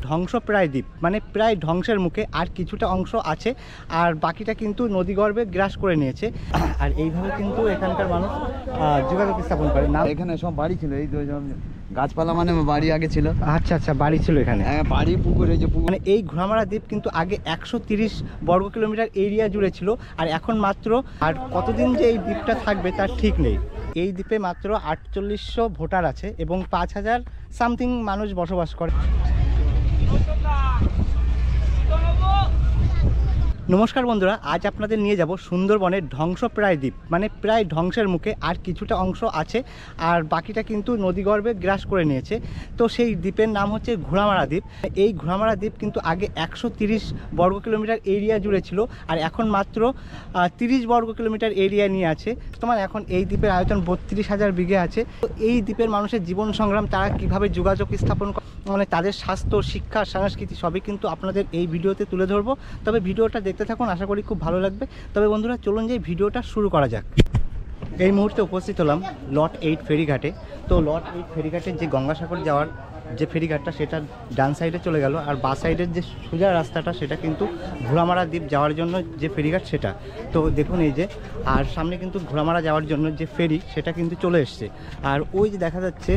ধ্বংসপ্রায় দ্বীপ, মানে প্রায় ধ্বংসের মুখে, আর কিছুটা অংশ আছে আর বাকিটা কিন্তু নদীগর্ভে গ্রাস করে নিয়েছে। আর এইভাবে কিন্তু এখানকার মানুষ যোগাযোগ স্থাপন করে। না এখানে সব বাড়ি ছিল, এই গাছপালা মানে বাড়ি আগে ছিল। আচ্ছা আচ্ছা, বাড়ি ছিল এখানে। হ্যাঁ, বাড়ি পুকুর, এই যে পুকুর। মানে এই ঘোড়ামারা দ্বীপ কিন্তু আগে 130 বর্গ কিলোমিটার এরিয়া জুড়ে ছিল, আর এখন মাত্র, আর কতদিন যে এই দ্বীপটা থাকবে তার ঠিক নেই। এই দ্বীপে মাত্র 4800 ভোটার আছে এবং 5000 সামথিং মানুষ বসবাস করে। নমস্কার বন্ধুরা, আজ আপনাদের নিয়ে যাব সুন্দরবনের ধ্বংসপ্রায় দ্বীপ, মানে প্রায় ধ্বংসের মুখে, আর কিছুটা অংশ আছে আর বাকিটা কিন্তু নদীগর্ভে গ্রাস করে নিয়েছে। তো সেই দ্বীপের নাম হচ্ছে ঘোড়ামারা দ্বীপ। এই ঘোড়ামারা দ্বীপ কিন্তু আগে 130 বর্গ কিলোমিটার এরিয়া জুড়ে ছিল, আর এখন মাত্র 30 বর্গ কিলোমিটার এরিয়া নিয়ে আছে। তোমার এখন এই দ্বীপের আয়তন 32,000 বিঘে আছে। তো এই দ্বীপের মানুষের জীবন সংগ্রাম, তারা কিভাবে যোগাযোগ স্থাপন করে, মানে তাদের স্বাস্থ্য, শিক্ষা, সংস্কৃতি সবই কিন্তু আপনাদের এই ভিডিওতে তুলে ধরবো। তবে ভিডিওটা দেখতে থাকুন, আশা করি খুব ভালো লাগবে। তবে বন্ধুরা চলুন যে ভিডিওটা শুরু করা যাক। এই মুহূর্তে উপস্থিত হলাম লট 8 ফেরিঘাটে। তো লট 8 ফেরিঘাটের যে গঙ্গাসাগর যাওয়ার যে ফেরিঘাটটা, সেটা ডান সাইডে চলে গেল, আর বাঁ সাইডের যে সোজা রাস্তাটা সেটা কিন্তু ঘোড়ামারা দ্বীপ যাওয়ার জন্য যে ফেরিঘাট সেটা। তো দেখুন এই যে, আর সামনে কিন্তু ঘোড়ামারা যাওয়ার জন্য যে ফেরি সেটা কিন্তু চলে এসছে। আর ওই যে দেখা যাচ্ছে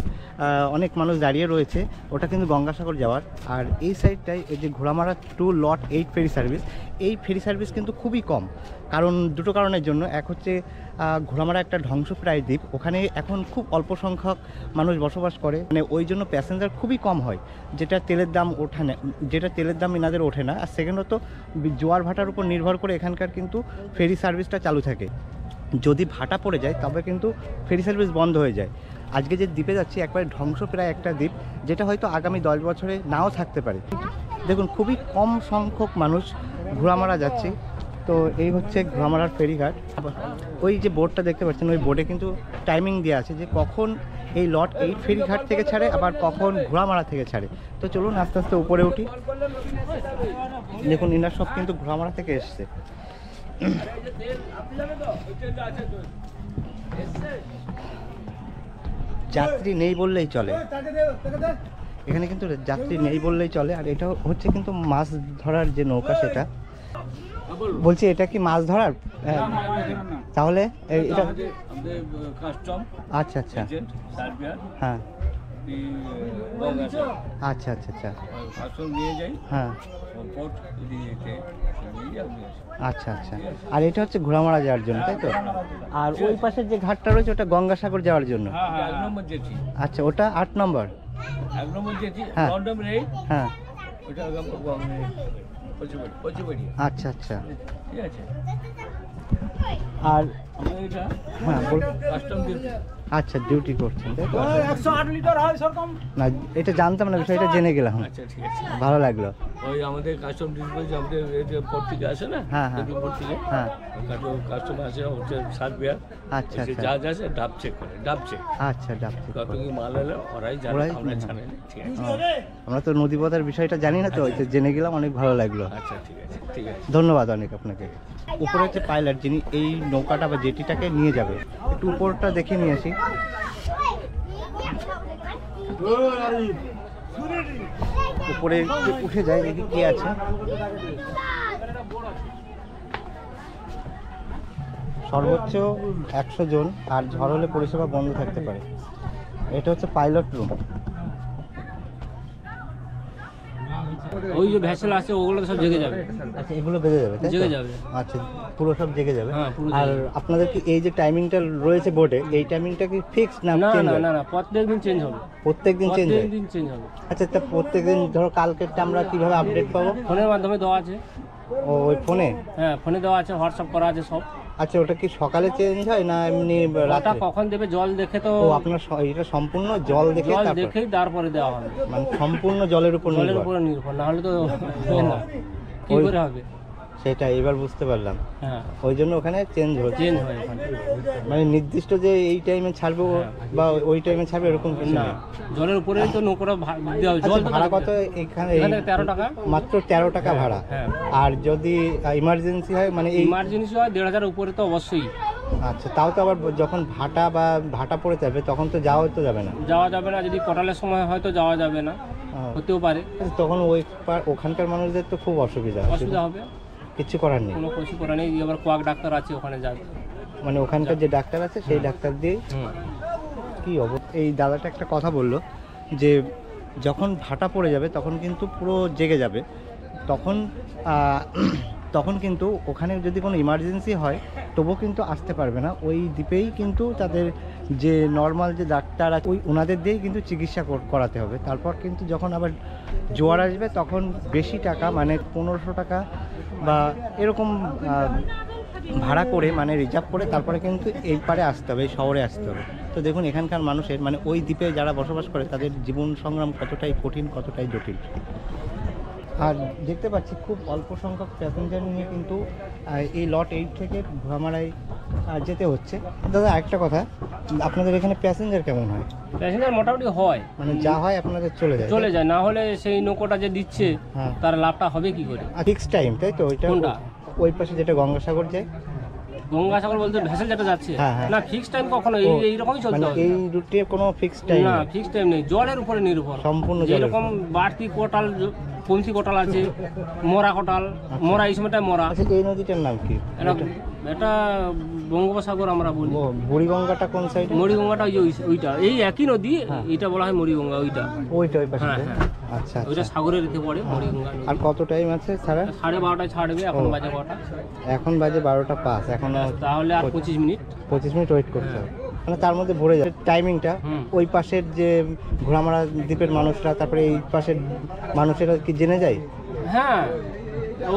অনেক মানুষ দাঁড়িয়ে রয়েছে, ওটা কিন্তু গঙ্গাসাগর যাওয়ার। আর এই সাইডটাই এই যে ঘোড়ামারা টু লট 8 ফেরি সার্ভিস, এই ফেরি সার্ভিস কিন্তু খুবই কম, কারণ দুটো কারণের জন্য। এক হচ্ছে ঘোড়ামারা একটা ধ্বংসপ্রায় দ্বীপ, ওখানে এখন খুব অল্প সংখ্যক মানুষ বসবাস করে, মানে ওই জন্য প্যাসেঞ্জার খুবই কম হয়, যেটা তেলের দাম এনাদের ওঠে না। আর সেকেন্ডত জোয়ার ভাটার উপর নির্ভর করে এখানকার কিন্তু ফেরি সার্ভিসটা চালু থাকে। যদি ভাটা পড়ে যায় তবে কিন্তু ফেরি সার্ভিস বন্ধ হয়ে যায়। আজকে যে দ্বীপে যাচ্ছি একবারে ধ্বংসপ্রায় একটা দ্বীপ, যেটা হয়তো আগামী 10 বছরে নাও থাকতে পারে। দেখুন খুবই কম সংখ্যক মানুষ ঘোড়ামারা যাচ্ছে। তো এই হচ্ছে ঘোড়ামারার ফেরিঘাট। ওই যে বোর্ডটা দেখতে পাচ্ছেন, ওই বোর্ডে কিন্তু টাইমিং দেওয়া আছে যে কখন এই লট 8 ফেরিঘাট থেকে ছাড়ে, আবার কখন ঘোড়ামারা থেকে ছাড়ে। তো চলুন আস্তে আস্তে উপরে উঠি। দেখুন এনার সব কিন্তু ঘোড়ামারা থেকে এসছে। যাত্রী নেই বললেই চলে, এখানে কিন্তু যাত্রী নেই বললেই চলে। আর এটা হচ্ছে কিন্তু মাছ ধরার যে নৌকা, সেটা বলছি, এটা কি মাছ ধরার? তাহলে এটা আচ্ছা আচ্ছা, হ্যাঁ আচ্ছা আচ্ছা আচ্ছা, হ্যাঁ আচ্ছা আচ্ছা। আর এটা হচ্ছে ঘোড়ামারা যাওয়ার জন্য, তাই তো? আর ওই পাশের যে ঘাটটা রয়েছে ওটা গঙ্গাসাগর যাওয়ার জন্য। আচ্ছা, ওটা 8 নম্বর। হ্যাঁ হ্যাঁ, আচ্ছা আচ্ছা। আর হ্যাঁ আচ্ছা, ডিউটি করছেন তাই তো? 108 লিটার হয় সেরকম না, এটা জানতাম না, বিষয়টা জেনে গেলাম। আচ্ছা ঠিক আছে, ভালো লাগলো। ওই আমাদের কাস্টম ডিসপ্লে যে আমাদের এই যে পোর্ট থেকে আসে না, হ্যাঁ হ্যাঁ পোর্ট থেকে, হ্যাঁ কাস্টম আসে হচ্ছে সার্বিয়া। আচ্ছা আচ্ছা, যা আছে ডাব চেক করে, ডাব চেক। আচ্ছা, ডাব চেক কত কি মাল এলো ওরাই জানে, আমরা জানি না। ঠিক আছে, আমরা তো নদীপথের বিষয়টা জানি না, তো ওইটা জেনে গেলাম, অনেক ভালো লাগলো। আচ্ছা ঠিক আছে, ঠিক আছে, ধন্যবাদ অনেক আপনাকে। উপরে হচ্ছে পাইলট, যিনি এই নৌকাটা বা জেটিটাকে নিয়ে যাবে। একটু উপরটা দেখে নিয়ে আসি। উপরে উঠে যায়, দেখি কি আছে। সর্বোচ্চ 100 জন, আর ঝড় হলে পরিষেবা বন্ধ থাকতে পারে। এটা হচ্ছে পাইলট রুম। ওই যে ভেসেল আছে ওগুলো সব জেগে যাবে। আচ্ছা, এগুলো বেজে যাবে, জেগে যাবে। আচ্ছা, পুরো সব জেগে যাবে। হ্যাঁ, পুরো আর আপনাদের কি এই যে টাইমিংটা রয়েছে বোর্ডে, এই টাইমিংটা কি ফিক্স না? না change না হয়? না না, প্রত্যেকদিন চেঞ্জ হবে। প্রত্যেকদিন চেঞ্জ হয়? প্রত্যেকদিন চেঞ্জ হবে। আচ্ছা, তা প্রত্যেকদিন ধরো কালকেরটা আমরা কিভাবে আপডেট পাবো? ফোনের মাধ্যমে দেওয়া আছে। ও, ওই ফোনে? হ্যাঁ, ফোনে দেওয়া আছে, হোয়াটসঅ্যাপ করা আছে সব। আচ্ছা, ওটা কি সকালে চেঞ্জ হয় না এমনি ওটা রাতে? কখন দেবে জল দেখে তো। ও, আপনার এটা সম্পূর্ণ জল দেখে, জল দেখেই তারপরে দেওয়া হবে। মানে সম্পূর্ণ জলের উপর জলের নির্ভর। উপরে নির্ভর, না হলে তো হবে না। কি করে হবে সেটা এবার বুঝতে পারলাম। হ্যাঁ, ওই জন্য ওখানে চেঞ্জ হচ্ছে। চেঞ্জ হয় ওখানে। মানে নির্দিষ্ট যে এই টাইমে ছাড়বো বা ওই টাইমে ছাড়বে এরকম কিছু না, না। জলের উপরেই তো নৌকাটা দিতে হবে। জল আচ্ছা, ভাড়া কত এখানে? 13 টাকা মাত্র 13 টাকা ভাড়া। হ্যাঁ। আর যদি ইমার্জেন্সি হয়, মানে এই ইমার্জেন্সি হয় 1500 উপরে তো অবশ্যই। আচ্ছা, তাও তো আবার যখন ভাটা পড়ে যাবে তখন তো যাওয়া তো যাবে না। যাওয়া যাবে না, যদি কোটালের সময় হয়তো যাওয়া যাবে না, হতেও পারে। তখন ওখানকার মানুষদের তো খুব অসুবিধা হবে, কিছু করার নেই। কোনো কিছু করার নেই। আবার কোয়াক ডাক্তার আছে ওখানে যাবে, মানে ওখানকার যে ডাক্তার আছে সেই ডাক্তার দিয়ে কি এই দাদাটা একটা কথা বললো যে যখন ভাটা পড়ে যাবে তখন কিন্তু পুরো জেগে যাবে, তখন কিন্তু ওখানে যদি কোনো ইমার্জেন্সি হয় তবুও কিন্তু আসতে পারবে না। ওই দ্বীপেই কিন্তু তাদের যে নর্মাল যে ডাক্তার আছে ওনাদের দিয়েই কিন্তু চিকিৎসা করাতে হবে। তারপর কিন্তু যখন আবার জোয়ার আসবে তখন বেশি টাকা, মানে 1500 টাকা বা এরকম ভাড়া করে, মানে রিজার্ভ করে তারপরে কিন্তু এই পারে আসতে হবে, এই শহরে আসতে হবে। তো দেখুন এখানকার মানুষের, মানে ওই দ্বীপে যারা বসবাস করে তাদের জীবন সংগ্রাম কতটাই কঠিন, কতটাই জটিল। আর দেখতে পাচ্ছি খুব অল্প সংখ্যক প্যাসেঞ্জার নিয়ে কিন্তু এই লট 8 থেকে ভ্রমারায় যেতে হচ্ছে। দাদা একটা কথা, আপনাদের এখানে প্যাসেঞ্জার কেমন হয়? প্যাসেঞ্জার মোটামুটি হয়, মানে যা হয় আপনাদের চলে যায়, না হলে সেই নৌকোটা যে দিচ্ছে তার লাভটা হবে কি করে? ফিক্স টাইম, তাই তো? ওইটা ওই পাশে যেটা গঙ্গাসাগর যায়, গঙ্গাসাগর বলতে ভেসেল যেটা যাচ্ছে, না ফিক্স টাইম কখনো এইরকমই চলতে হবে। এই রুটে কোনো ফিক্স টাইম না, ফিক্স টাইম নেই, জলের উপরে নির্ভর সম্পূর্ণ। যেরকম বাড়তি কোটাল, কমতি কোটাল আছে, মরা কোটাল, মরা এই সময়টা মরা। আচ্ছা, এই নদীটার নাম কি? এটা বঙ্গোপসাগর আমরা বলি। বুড়িগঙ্গাটা কোন সাইডে? মুড়িগঙ্গাটা ওইটা, এই একই নদী, এটা বলা হয় মুড়িগঙ্গা। ওইটা ওই পাশে। আচ্ছা, ওইটা সাগরের দিকে পড়ে মুড়িগঙ্গা। আর কত টাইম আছে ছাড়া? 12:30 ছাড়বে, এখন বাজে কটা? এখন বাজে 12:05। এখন তাহলে আর 25 মিনিট ওয়েট করতে হবে, মানে তার মধ্যে ভরে যাবে টাইমিংটা। ওই পাশের যে ঘোড়ামারা দ্বীপের মানুষরা, তারপরে এই পাশের মানুষেরা কি জেনে যায়? হ্যাঁ,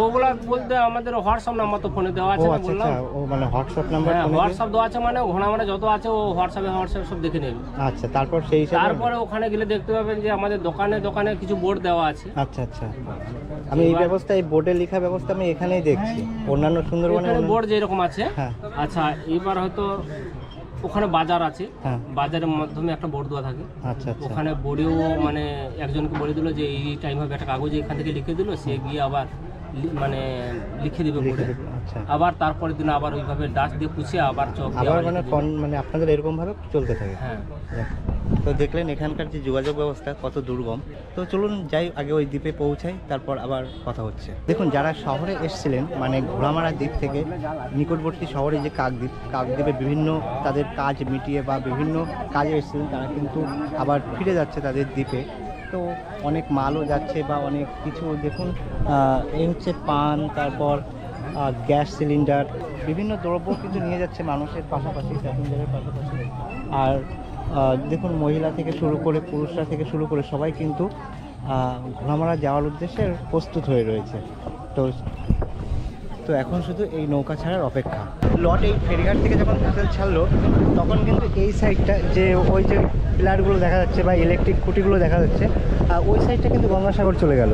ওগুলা বলতে আমাদের হোয়াটসঅ্যাপ নাম্বার তো ফোনে দেওয়া আছে, বললাম। ও মানে হোয়াটসঅ্যাপ নাম্বার, হোয়াটসঅ্যাপ দেওয়া আছে, মানে ঘোড়ামারা যত আছে ও হোয়াটসঅ্যাপে সব দেখে নেবে। আচ্ছা, তারপর সেই হিসাবে তারপরে ওখানে গেলে দেখতে পাবেন যে আমাদের দোকানে কিছু বোর্ড দেওয়া আছে। আচ্ছা, আমি এই ব্যবস্থা, এই বোর্ডে লেখা ব্যবস্থা আমি এখানেই দেখছি, অন্যান্য সুন্দরবনে বোর্ড যেরকম আছে। আচ্ছা, এবার হয়তো ওখানে বাজার আছে, বাজারের মাধ্যমে একটা বোর্ড দেওয়া থাকে। আচ্ছা, ওখানে বোর্ডেও মানে একজনকে বলে দিল যে এই টাইম হবে, একটা কাগজে এখান থেকে লিখে দিল, সে গিয়ে আবার মানে লিখে দেবে বোর্ডে। আবার তারপরের দিন আবার ওইভাবে ডাস্ট দিয়ে পুছে আবার চক আবার মানে আপনাদের এরকম ভাবে চলতে থাকে। তো দেখলেন এখানকার যে যোগাযোগ ব্যবস্থা কত দুর্গম। তো চলুন যাই, আগে ওই দ্বীপে পৌঁছাই, তারপর আবার কথা হচ্ছে। দেখুন যারা শহরে এসেছিলেন, মানে ঘোড়ামারা দ্বীপ থেকে নিকটবর্তী শহরে যে কাকদ্বীপে বিভিন্ন তাদের কাজ মিটিয়ে বা বিভিন্ন কাজে এসেছিলেন, তারা কিন্তু আবার ফিরে যাচ্ছে তাদের দ্বীপে। তো অনেক মালও যাচ্ছে বা অনেক কিছু, দেখুন এই হচ্ছে পান, তারপর গ্যাস সিলিন্ডার, বিভিন্ন দ্রব্য কিন্তু নিয়ে যাচ্ছে মানুষের পাশাপাশি, প্যাসেঞ্জারের পাশাপাশি। আর দেখুন মহিলা থেকে শুরু করে পুরুষরা থেকে শুরু করে সবাই কিন্তু ঘোড়ামারা যাওয়ার উদ্দেশ্যে প্রস্তুত হয়ে রয়েছে। তো এখন শুধু এই নৌকা ছাড়ার অপেক্ষা। লট 8 ফেরিঘাট থেকে যখন ভেসেল ছাড়লো তখন কিন্তু এই সাইডটা, যে ওই যে পিলারগুলো দেখা যাচ্ছে বা ইলেকট্রিক খুঁটিগুলো দেখা যাচ্ছে, ওই সাইডটা কিন্তু গঙ্গাসাগর চলে গেল।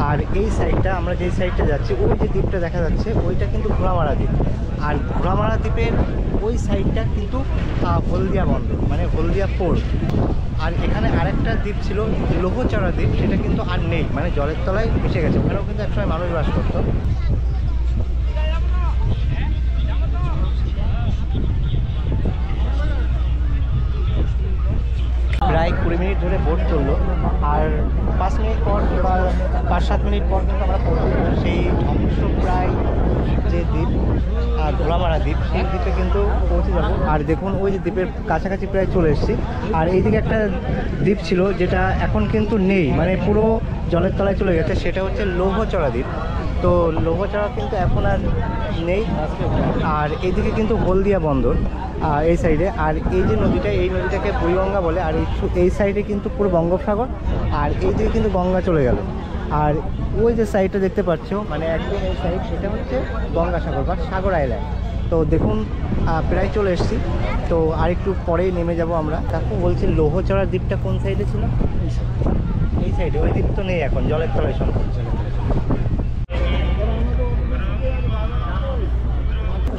আর এই সাইডটা, আমরা যেই সাইডটা যাচ্ছি, ওই যে দ্বীপটা দেখা যাচ্ছে ওইটা কিন্তু ঘোড়ামারা দ্বীপ। আর ঘোড়ামারা দ্বীপের ওই সাইডটা কিন্তু হলদিয়া বন্দর, মানে হলদিয়া পোর্ট। আর এখানে আরেকটা দ্বীপ ছিল লোহচড়া দ্বীপ, সেটা কিন্তু আর নেই, মানে জলের তলায় মিশে গেছে। ওখানেও কিন্তু একসময় মানুষ বাস করতো। প্রায় 20 মিনিট ধরে বোট চললো, আর 5 মিনিট পর বা 5-7 মিনিট পর কিন্তু আমরা পৌঁছে যাবো সেই ধ্বংসপ্রায় যে দ্বীপ, ঘোড়ামারা দ্বীপ, সেই দ্বীপে কিন্তু পৌঁছে যাবো। আর দেখুন ওই যে দ্বীপের কাছাকাছি প্রায় চলে এসেছি। আর এইদিকে একটা দ্বীপ ছিল যেটা এখন কিন্তু নেই, মানে পুরো জলের তলায় চলে গেছে, সেটা হচ্ছে লৌহচড়া দ্বীপ। তো লৌহচড়া কিন্তু এখন আর নেই। আর এইদিকে কিন্তু হলদিয়া বন্দর এই সাইডে। আর এই যে নদীটা, এই নদীটাকে বুড়িগঙ্গা বলে। আর এই সাইডে কিন্তু পুরো বঙ্গোপসাগর, আর এই দিকে কিন্তু গঙ্গা চলে গেল। আর ওই যে সাইডটা দেখতে পাচ্ছ, মানে একদম এই সাইড, সেটা হচ্ছে গঙ্গাসাগর বা সাগর আইল্যান্ড। তো দেখুন প্রায় চলে এসেছি। তো আরেকটু পরেই নেমে যাব আমরা। তারপর বলছি লোহচড়ার দ্বীপটা কোন সাইডে ছিল? এই সাইডে। ওই দ্বীপ তো নেই এখন, জলের তলায় সম্পূর্ণ।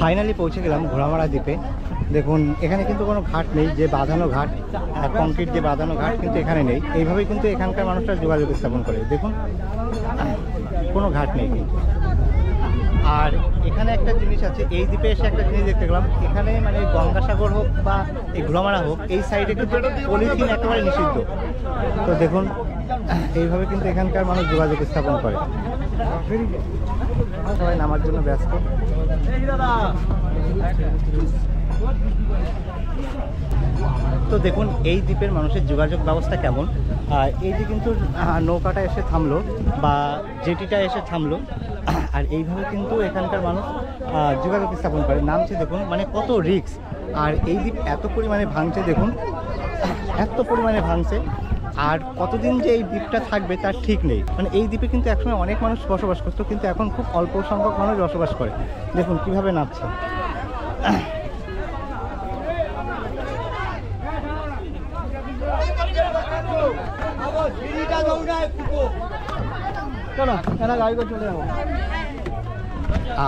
ফাইনালি পৌঁছে গেলাম ঘোড়ামারা দ্বীপে। দেখুন এখানে কিন্তু কোনো ঘাট নেই, যে বাঁধানো ঘাট, কংক্রিট যে বাঁধানো ঘাট কিন্তু এখানে নেই। এইভাবেই কিন্তু এখানকার মানুষরা যোগাযোগ স্থাপন করে। দেখুন কোনো ঘাট নেই কিন্তু। আর এখানে একটা জিনিস আছে, এই দ্বীপে এসে একটা জিনিস দেখতে গেলাম, এখানে মানে গঙ্গাসাগর হোক বা এই ঘোড়ামারা হোক, এই সাইডে কিন্তু পলিথিন একেবারে নিষিদ্ধ। তো দেখুন এইভাবে কিন্তু এখানকার মানুষ যোগাযোগ স্থাপন করে। সবাই নামার জন্য ব্যস্ত। তো দেখুন এই দ্বীপের মানুষের যোগাযোগ ব্যবস্থা কেমন। এই যে কিন্তু নৌকাটা এসে থামলো বা জেটিটা এসে থামলো, আর এইভাবে কিন্তু এখানকার মানুষ যোগাযোগ স্থাপন করে, নামছে দেখুন, মানে কত রিস্ক। আর এই দ্বীপ এত পরিমাণে ভাঙছে দেখুন, এত পরিমাণে ভাঙছে, আর কতদিন যে এই দ্বীপটা থাকবে তার ঠিক নেই। মানে এই দ্বীপে কিন্তু একসময় অনেক মানুষ বসবাস করতো, কিন্তু এখন খুব অল্প সংখ্যক মানুষ বসবাস করে। দেখুন কিভাবে নামছে।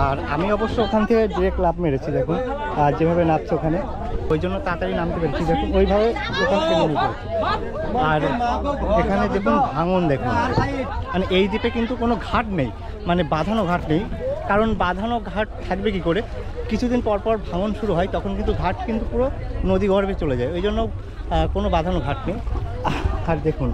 আর আমি অবশ্য ওখান থেকে ডিরেক্ট লাভ মেরেছি, দেখুন যেভাবে নামছে ওখানে, ওই জন্য তাড়াতাড়ি নামতে পেরেছি। দেখুন ওইভাবে ওখান থেকে নেমে পড়েছি। আর এখানে দেখুন ভাঙন দেখুন, মানে এই দ্বীপে কিন্তু কোনো ঘাট নেই, মানে বাঁধানো ঘাট নেই। কারণ বাঁধানো ঘাট থাকবে কি করে, কিছুদিন পর পর ভাঙন শুরু হয়, তখন কিন্তু ঘাট কিন্তু পুরো নদী গর্ভে চলে যায়, ওই জন্য কোনো বাঁধানো ঘাট নেই। আর দেখুন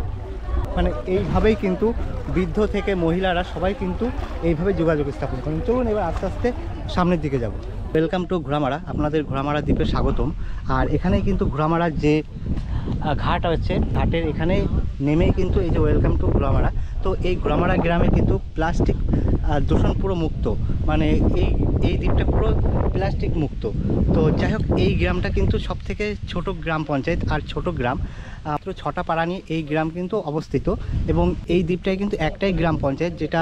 মানে এইভাবেই কিন্তু বৃদ্ধ থেকে মহিলারা সবাই কিন্তু এইভাবে যোগাযোগ স্থাপন করেন। চলুন এবার আস্তে আস্তে সামনের দিকে যাব। ওয়েলকাম টু ঘোড়ামারা, আপনাদের ঘোড়ামারা দ্বীপে স্বাগতম। আর এখানেই কিন্তু ঘোড়ামারার যে ঘাট আছে, ঘাটের এখানে নেমেই কিন্তু এই যে ওয়েলকাম টু ঘোড়ামারা। তো এই ঘোড়ামারা গ্রামে কিন্তু প্লাস্টিক দূষণ পুরো মুক্ত, মানে এই দ্বীপটা পুরো প্লাস্টিক মুক্ত। তো যাই হোক, এই গ্রামটা কিন্তু সব থেকে ছোট গ্রাম পঞ্চায়েত আর ছোট গ্রাম, মাত্র 6টা পাড়া নিয়ে এই গ্রাম কিন্তু অবস্থিত। এবং এই দ্বীপটায় কিন্তু একটাই গ্রাম পঞ্চায়েত, যেটা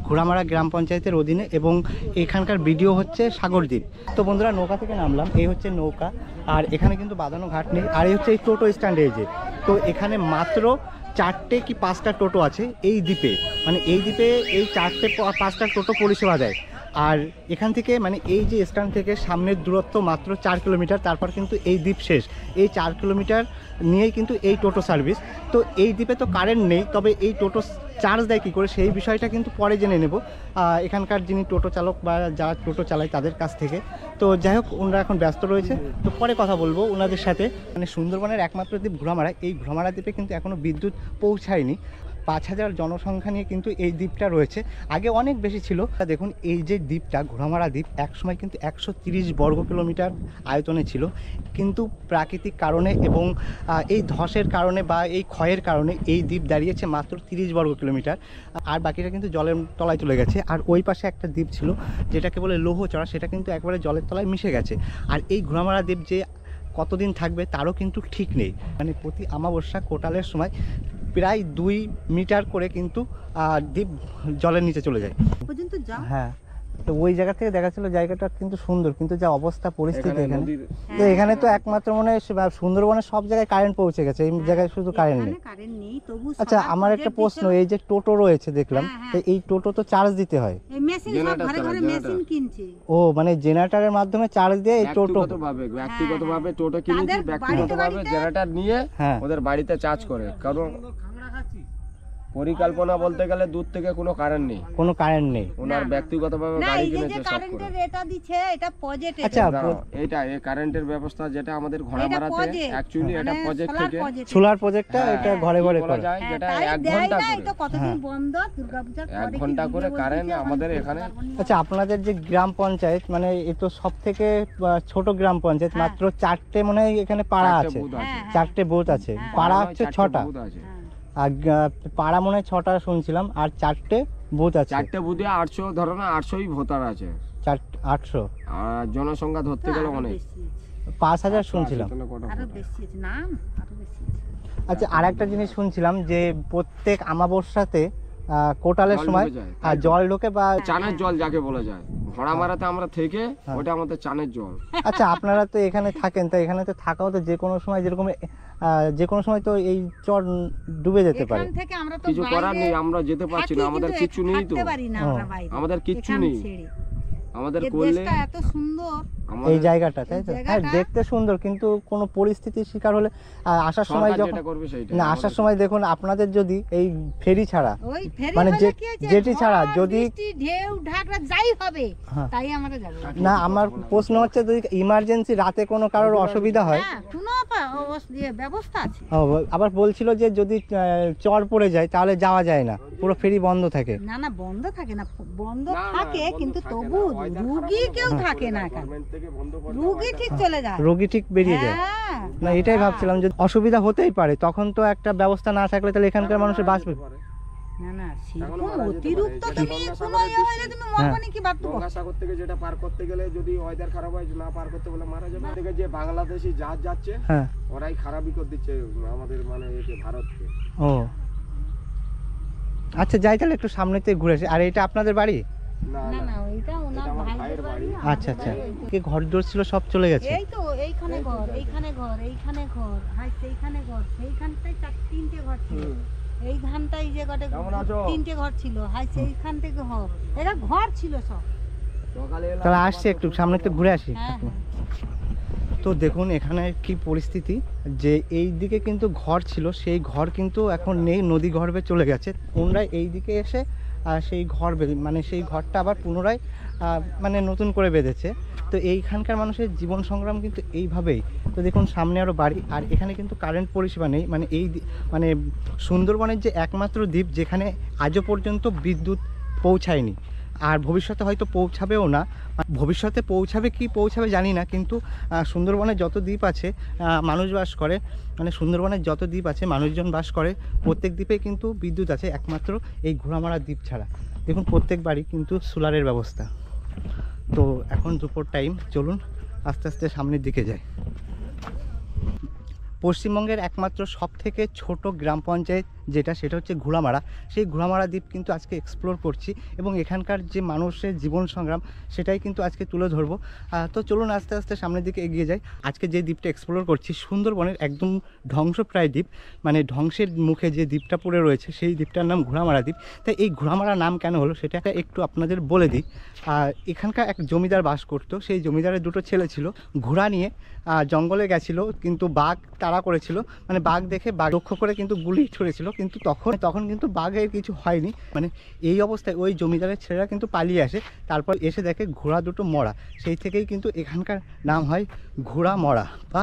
ঘোড়ামারা গ্রাম পঞ্চায়েতের অধীনে, এবং এখানকার বিডিও হচ্ছে সাগরদ্বীপ। তো বন্ধুরা নৌকা থেকে নামলাম, এই হচ্ছে নৌকা, আর এখানে কিন্তু বাঁধানো ঘাট নেই। আর এই হচ্ছে এই টোটো স্ট্যান্ড, এই যে, তো এখানে মাত্র 4টে কি 5টা টোটো আছে এই দ্বীপে, মানে এই দ্বীপে এই 4টে 5টা টোটো পরিষেবা দেয়। আর এখান থেকে মানে এই যে স্ট্যান্ড থেকে সামনের দূরত্ব মাত্র 4 কিলোমিটার, তারপর কিন্তু এই দ্বীপ শেষ। এই 4 কিলোমিটার নিয়েই কিন্তু এই টোটো সার্ভিস। তো এই দ্বীপে তো কারেন্ট নেই, তবে এই টোটো চার্জ দেয় কী করে সেই বিষয়টা কিন্তু পরে জেনে নেব এখানকার যিনি টোটো চালক বা যারা টোটো চালায় তাদের কাছ থেকে। তো যাই হোক, ওনারা এখন ব্যস্ত রয়েছে, তো পরে কথা বলবো ওনাদের সাথে। মানে সুন্দরবনের একমাত্র দ্বীপ ঘোড়ামারা, এই ঘোড়ামারা দ্বীপে কিন্তু এখনও বিদ্যুৎ পৌঁছায়নি। 5000 জনসংখ্যা নিয়ে কিন্তু এই দ্বীপটা রয়েছে, আগে অনেক বেশি ছিল। দেখুন এই যে দ্বীপটা ঘোড়ামারা দ্বীপ একসময় কিন্তু 130 বর্গ কিলোমিটার আয়তনে ছিল, কিন্তু প্রাকৃতিক কারণে এবং এই ধসের কারণে বা এই ক্ষয়ের কারণে এই দ্বীপ দাঁড়িয়েছে মাত্র 30 বর্গ কিলোমিটার, আর বাকিটা কিন্তু জলের তলায় চলে গেছে। আর ওই পাশে একটা দ্বীপ ছিল যেটাকে বলে লৌহচড়া, সেটা কিন্তু একবারে জলের তলায় মিশে গেছে। আর এই ঘোড়ামারা দ্বীপ যে কতদিন থাকবে তারও কিন্তু ঠিক নেই, মানে প্রতি অমাবস্যা কোটালের সময় প্রায় 2 মিটার করে কিন্তু দ্বীপ জলের নিচে চলে যায় পর্যন্ত যাও। হ্যাঁ, তো ওই জায়গা থেকে দেখা ছিল জায়গাটা কিন্তু সুন্দর, কিন্তু যা অবস্থা পরিস্থিতি এখানে, তো এখানে তো একমাত্র মনে হয় সুন্দরবনের সব জায়গায় কারেন্ট পৌঁছে গেছে, এই জায়গায় শুধু কারেন্ট নেই। কারেন্ট নেই তবু। আচ্ছা, আমার একটা প্রশ্ন, এই যে টোটো রয়েছে দেখলাম, তো এই টোটো তো চার্জ দিতে হয়, এই মেশিন সব ঘরে ঘরে মেশিন কিনছে। ও মানে জেনারেটরের মাধ্যমে চার্জ দিয়ে এই টোটো ব্যক্তিগতভাবে টোটো কিনেছি, ব্যক্তিগতভাবে জেনারেটর নিয়ে ওদের বাড়িতে চার্জ করে। কারণ পরিকল্পনা বলতে গেলে দূর থেকে কোনো কারেন্ট নেই, কোনো কারেন্ট নেই, ওনার ব্যক্তিগতভাবে গাড়ি কিনেছে সব করে। এটা দিচ্ছে, এটা প্রজেক্ট। আচ্ছা, এইটা এই কারেন্টের ব্যবস্থা যেটা আমাদের ঘোড়ামারাতে অ্যাকচুয়ালি এটা প্রজেক্ট থেকে সোলার প্রজেক্টটা, এটা ঘরে ঘরে বলা যায়, যেটা 1 ঘন্টা করে, এটা কতদিন বন্ধ, দুর্গাপূজার পরে 1 ঘন্টা করে কারেন্ট আমাদের এখানে। আচ্ছা, আপনাদের যে গ্রাম পঞ্চায়েত, মানে এ তো সব থেকে ছোট গ্রাম পঞ্চায়েত, মাত্র 4টে মনে হয় এখানে পাড়া আছে, 4টে বুথ আছে, পাড়া হচ্ছে 6টা, আর পাড়া মনে হয় 6টা শুনছিলাম, আর 4টে বুথ আছে, 4টে বুথে 800, ধরো না 800ই ভোটার আছে, 800, আর জনসংখ্যা ধরতে গেলে অনেক 5000 শুনছিলাম। আরো বেশি আছে, নাম আরো বেশি আছে। আচ্ছা, আর একটা জিনিস শুনছিলাম যে প্রত্যেক অমাবস্যাতে কোটালের সময় জল ঢোকে, বা চানের জল যাকে বলা যায়, ঘোড়ামারাতে আমরা থেকে ওটা আমাদের চানের জল। আচ্ছা, আপনারা তো এখানে থাকেন, তো এখানে তো থাকাও তো যে কোনো সময়, যেরকম যে কোনো সময় তো এই চর ডুবে যেতে পারে, এখান থেকে আমরা তো কিছু করার নেই, আমরা যেতে পারছি না, আমাদের কিছু নেই, তো থাকতে পারি না আমরা বাইরে, আমাদের কিচ্ছু এখান নেই, ছেড়ে। আমাদের এই করলে দেশটা এত সুন্দর, এই জায়গাটা, তাই তো? এই হ্যাঁ, জায়গাটা- দেখতে সুন্দর, কিন্তু কোনো পরিস্থিতির শিকার হলে আসার সময় সরকার যখন যেটা করবে সেইটা না আসার সময় দেখুন আপনাদের যদি এই ফেরি ছাড়া ওই ফেরি মানে হলে যে- কি হয়েছে, জেটি ছাড়া ঝড়, যদি- বৃষ্টি, ঢেউ ঢাকরা যাই হবে হ্যাঁ। তাই আমরা যাবো। না, আমার প্রশ্ন হচ্ছে যদি ইমার্জেন্সি রাতে কোনো কারোর অসুবিধা হয়, হ্যাঁ, কোনো ব্যবস্থা আছে। ও, আবার বলছিল যে যদি চর পড়ে যায় তাহলে যাওয়া যায় না, পুরো ফেরি বন্ধ থাকে। না না, বন্ধ থাকে না, বন্ধ না, থাকে বন্ধ কিন্তু থাকে তবু না, weather রুগী খারাপ কেউ হলে থাকে না এখানে, গভর্নমেন্ট থেকে বন্ধ করে রুগী ঠিক চলে যায়। রোগী ঠিক বেরিয়ে যায়। হ্যাঁ, না, এটাই ভাবছিলাম যে অসুবিধা হতেই পারে, তখন তো একটা ব্যবস্থা না থাকলে তাহলে এখানকার মানুষের বাঁচবে। না না, এখনো সেরকম মারা যেতে অতিরিক্ত পারে, তুমি যেটা কোনো গঙ্গাসাগরের হলে তুমি মরবে নাকি বাদ দেবো? গঙ্গাসাগর থেকে যেটা পার করতে গেলে যদি ওয়েদার খারাপ হয়, না পার করতে বলে মারা যাবে। থেকে যে বাংলাদেশি জাহাজ যাচ্ছে হ্যাঁ, ওরাই খারাপই করে দিচ্ছে আমাদের মানে একে ভারতকে। ও আচ্ছা, যাই তাহলে একটু সামনেতে ঘুরে আসি। আর এটা আপনাদের বাড়ি? না না না না, ওইটা ওনার এটা আমার ভাইয়ের ভাইয়ের বাড়ি। বাড়ি। আচ্ছা আচ্ছা, কি ঘর দোর ছিল সব চলে গেছে? এই তো এইখানে ঘর, এইখানে ঘর, এইখানে ঘর, হাই সেইখানে ঘর, সেইখানটায় তিনটে ঘর ছিল। এই ধানটাই যে গটে কেমন আছো? তিনটে ঘর ছিল, হাই সেইখান থেকে ঘর, এটা ঘর ছিল সব। সকালে এলাম, তাহলে আসছি একটু সামনেতে ঘুরে আসি। হ্যাঁ হ্যাঁ। তো দেখুন এখানে কি পরিস্থিতি, যে এই দিকে কিন্তু ঘর ছিল, সেই ঘর কিন্তু এখন নেই, নদী গর্ভে চলে গেছে। ওনারা এই দিকে এসে সেই ঘর মানে সেই ঘরটা আবার পুনরায় মানে নতুন করে বেঁধেছে। তো এইখানকার মানুষের জীবন সংগ্রাম কিন্তু এইভাবেই। তো দেখুন সামনে আরও বাড়ি, আর এখানে কিন্তু কারেন্ট পরিষেবা নেই। মানে মানে সুন্দরবনের যে একমাত্র দ্বীপ যেখানে আজও পর্যন্ত বিদ্যুৎ পৌঁছায়নি, আর ভবিষ্যতে হয়তো পৌঁছাবেও না। ভবিষ্যতে পৌঁছাবে কি পৌঁছাবে জানি না, কিন্তু সুন্দরবনে যত দ্বীপ আছে মানুষ বাস করে, মানে সুন্দরবনের যত দ্বীপ আছে মানুষজন বাস করে, প্রত্যেক দ্বীপে কিন্তু বিদ্যুৎ আছে, একমাত্র এই ঘোড়ামারা দ্বীপ ছাড়া। দেখুন প্রত্যেক বাড়ি কিন্তু সোলারের ব্যবস্থা। তো এখন দুপুর টাইম, চলুন আস্তে আস্তে সামনের দিকে যাই। পশ্চিমবঙ্গের একমাত্র সবথেকে ছোট গ্রাম পঞ্চায়েত সেটা হচ্ছে ঘোড়ামারা। সেই ঘোড়ামারা দ্বীপ কিন্তু আজকে এক্সপ্লোর করছি, এবং এখানকার যে মানুষের জীবন সংগ্রাম সেটাই কিন্তু আজকে তুলে ধরবো। তো চলুন আস্তে আস্তে সামনের দিকে এগিয়ে যাই। আজকে যে দ্বীপটা এক্সপ্লোর করছি সুন্দরবনের একদম ধ্বংসপ্রায় দ্বীপ, মানে ধ্বংসের মুখে যে দ্বীপটা পড়ে রয়েছে সেই দ্বীপটার নাম ঘোড়ামারা দ্বীপ। তাই এই ঘোড়ামারা নাম কেন হলো সেটা একটু আপনাদের বলে দিই। এখানকার এক জমিদার বাস করতো, সেই জমিদারের দুটো ছেলে ছিল, ঘোড়া নিয়ে জঙ্গলে গেছিলো, কিন্তু বাঘ তাড়া করেছিল, মানে বাঘ দেখে বাঘ লক্ষ্য করে কিন্তু গুলি ছুড়েছিল, কিন্তু তখন কিন্তু বাঘের কিছু হয়নি। মানে এই অবস্থায় ওই জমিদারের ছেলেরা কিন্তু পালিয়ে আসে, তারপর এসে দেখে ঘোড়া দুটো মরা, সেই থেকেই কিন্তু এখানকার নাম হয় ঘোড়ামরা বা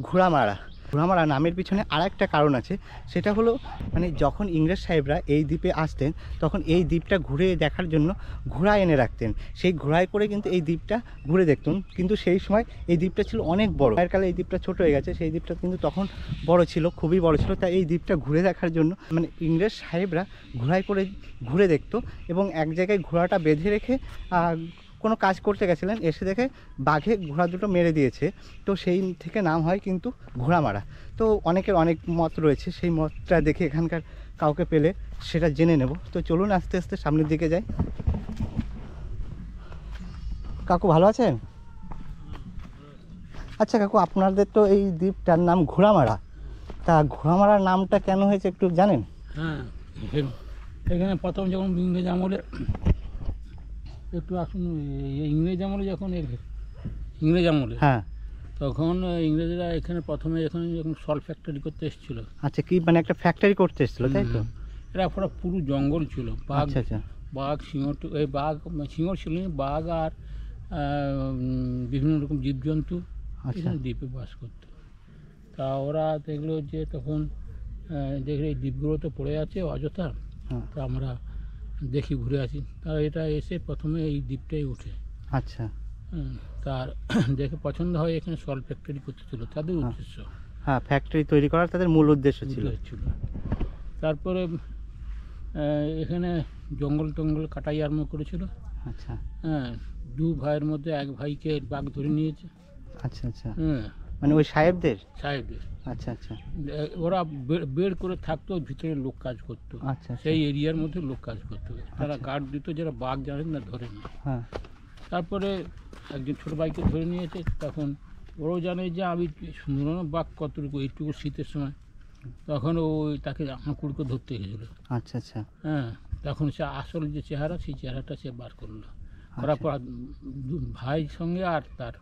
ঘোড়ামারা। ঘোড়ামারা নামের পিছনে আর একটা কারণ আছে, সেটা হলো মানে যখন ইংরেজ সাহেবরা এই দ্বীপে আসতেন তখন এই দ্বীপটা ঘুরে দেখার জন্য ঘোড়া এনে রাখতেন, সেই ঘোড়ায় করে কিন্তু এই দ্বীপটা ঘুরে দেখতেন। কিন্তু সেই সময় এই দ্বীপটা ছিল অনেক বড়, আগের কালে এই দ্বীপটা ছোট হয়ে গেছে, সেই দ্বীপটা কিন্তু তখন বড় ছিল, খুবই বড় ছিল। তাই এই দ্বীপটা ঘুরে দেখার জন্য মানে ইংরেজ সাহেবরা ঘোড়ায় করে ঘুরে দেখতো, এবং এক জায়গায় ঘোড়াটা বেঁধে রেখে কোনো কাজ করতে গেছিলেন, এসে দেখে বাঘে ঘোড়া দুটো মেরে দিয়েছে, তো সেই থেকে নাম হয় কিন্তু ঘোড়ামারা। তো অনেকের অনেক মত রয়েছে, সেই মতটা দেখে এখানকার কাউকে পেলে সেটা জেনে নেব। তো চলুন আস্তে আস্তে সামনের দিকে যাই। কাকু ভালো আছেন? আচ্ছা কাকু, আপনাদের তো এই দ্বীপটার নাম ঘোড়ামারা, তা ঘোড়ামারার নামটা কেন হয়েছে একটু জানেন? হ্যাঁ, এখানে প্রথম যখন ইংরেজ আমলে একটু আসুন, ইংরেজ আমলে যখন ইংরেজ আমলে হ্যাঁ, তখন ইংরেজরা এখানে প্রথমে যখন সল্ট ফ্যাক্টরি করতে এসেছিল। আচ্ছা, কি মানে একটা ফ্যাক্টরি করতে এসেছিল তাই তো? এরা পুরো জঙ্গল ছিল, বাঘ আচ্ছা আচ্ছা, বাঘ সিংহ, এই বাঘ সিংহ ছিল না, বাঘ আর বিভিন্ন রকম জীবজন্তু এখানে দ্বীপে বাস করতো। তা ওরা দেখলো যে তখন দেখলে এই দ্বীপগুলো তো পড়ে আছে অযথা, তা আমরা দেখি ঘুরে আসি। তা এটা এসে প্রথমে এই দ্বীপটাই উঠে। আচ্ছা, তার দেখে পছন্দ হয় এখানে সল্ট ফ্যাক্টরি করতে ছিল তাদের উদ্দেশ্য। হ্যাঁ, ফ্যাক্টরি তৈরি করার তাদের মূল উদ্দেশ্য ছিল। তারপরে এখানে জঙ্গল টঙ্গল কাটাই আরম্ভ করেছিল। আচ্ছা, হ্যাঁ, দু ভাইয়ের মধ্যে এক ভাইকে বাঘ ধরে নিয়েছে। আচ্ছা আচ্ছা, হ্যাঁ, মানে ওই সাহেবদের? সাহেবদের। আচ্ছা আচ্ছা, ওরা বের করে থাকতো, ভিতরে লোক কাজ করতো, আচ্ছা সেই এরিয়ার মধ্যে লোক কাজ করতো, তারা আচ্ছা। গার্ড দিত, যারা বাঘ জানেন না ধরে না। হ্যাঁ, তারপরে একজন ছোটো ভাইকে ধরে নিয়েছে, তখন ওরাও জানে যে আমি সুন্দরবন বাঘ কতটুকু, এইটুকু শীতের সময়, তখন ওই তাকে হাঁকুড়কে ধরতে গেছিলো। আচ্ছা আচ্ছা, হ্যাঁ, তখন সে আসল যে চেহারা সেই চেহারাটা সে বার করলো, করার পর ভাই সঙ্গে আর তার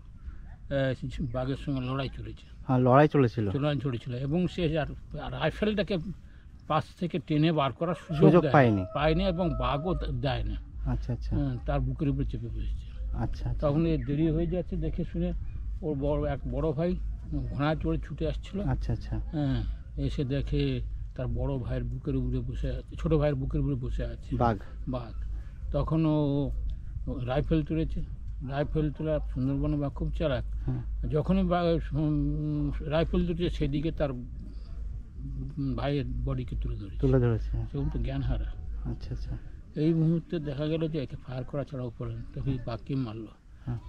বাঘের সঙ্গে লড়াই চলেছে, লড়াই চলেছিল, চলেছিল এবং সে আর রাইফেলটাকে পাশ থেকে টেনে বার করার সুযোগ পায়নি এবং বাঘও দেয় না। আচ্ছা আচ্ছা, তার বুকের উপরে চেপে বসেছে। আচ্ছা, তখন দেরি হয়ে যাচ্ছে, দেখে শুনে ওর বড় ভাই ঘোড়া চড়ে ছুটে আসছিল। আচ্ছা আচ্ছা, হ্যাঁ, এসে দেখে তার বড় ভাইয়ের বুকের উপরে বসে আছে, ছোটো ভাইয়ের বুকের উপরে বসে আছে বাঘ। তখন ও রাইফেল তুলেছে, রাইফেল তোলা সুন্দরবনে বাঘ খুব চালাক। যখনই রাইফেল তুলেছে সেদিকে তার ভাইয়ের বডিকে তুলে ধরেছে, সেগুলো তো জ্ঞান হারা। আচ্ছা আচ্ছা, এই মুহূর্তে দেখা গেল যে একে ফায়ার করা ছাড়াও পড়ে তখন বাঘকে মারলো।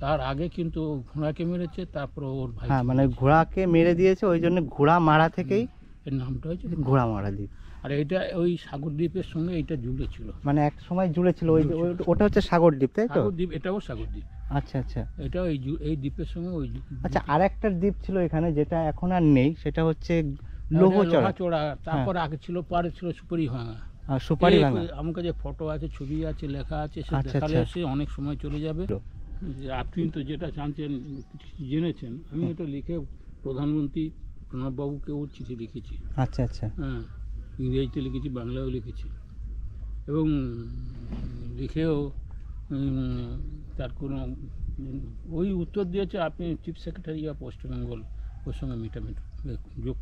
তার আগে কিন্তু ঘোড়াকে মেরেছে, তারপর ওর ভাই মানে ঘোড়াকে মেরে দিয়েছে, ওই জন্য ঘোড়া মারা থেকেই এর নামটা হয়েছে ঘোড়া মারা দ্বীপ। আর এটা ওই সাগর দ্বীপের সঙ্গে এটা জুড়ে ছিল, মানে এক সময় জুড়ে ছিল, ওটা হচ্ছে সাগর দ্বীপ, তাই তো? দ্বীপ, এটাও সাগর দ্বীপ। আচ্ছা আচ্ছা, এটা এই দ্বীপের সঙ্গে ওই। আচ্ছা, আর একটা দ্বীপ ছিল এখানে যেটা এখন আর নেই, সেটা হচ্ছে লোহাচড়া। তারপর আগে ছিল পারে ছিল সুপারি ভাঙা। আমার কাছে ফটো আছে, ছবি আছে, লেখা আছে, সে দেখালে সে অনেক সময় চলে যাবে। আপনি তো যেটা জানছেন জেনেছেন, আমি এটা লিখে প্রধানমন্ত্রী প্রণববাবুকে ওর চিঠি লিখেছি। আচ্ছা আচ্ছা, হ্যাঁ, ইংরেজিতে লিখেছি, বাংলায়ও লিখেছি এবং লিখেও তার কোনো ওই উত্তর দিয়েছে, আপনি chief secretary of West Bengal, ওর সঙ্গে যোগ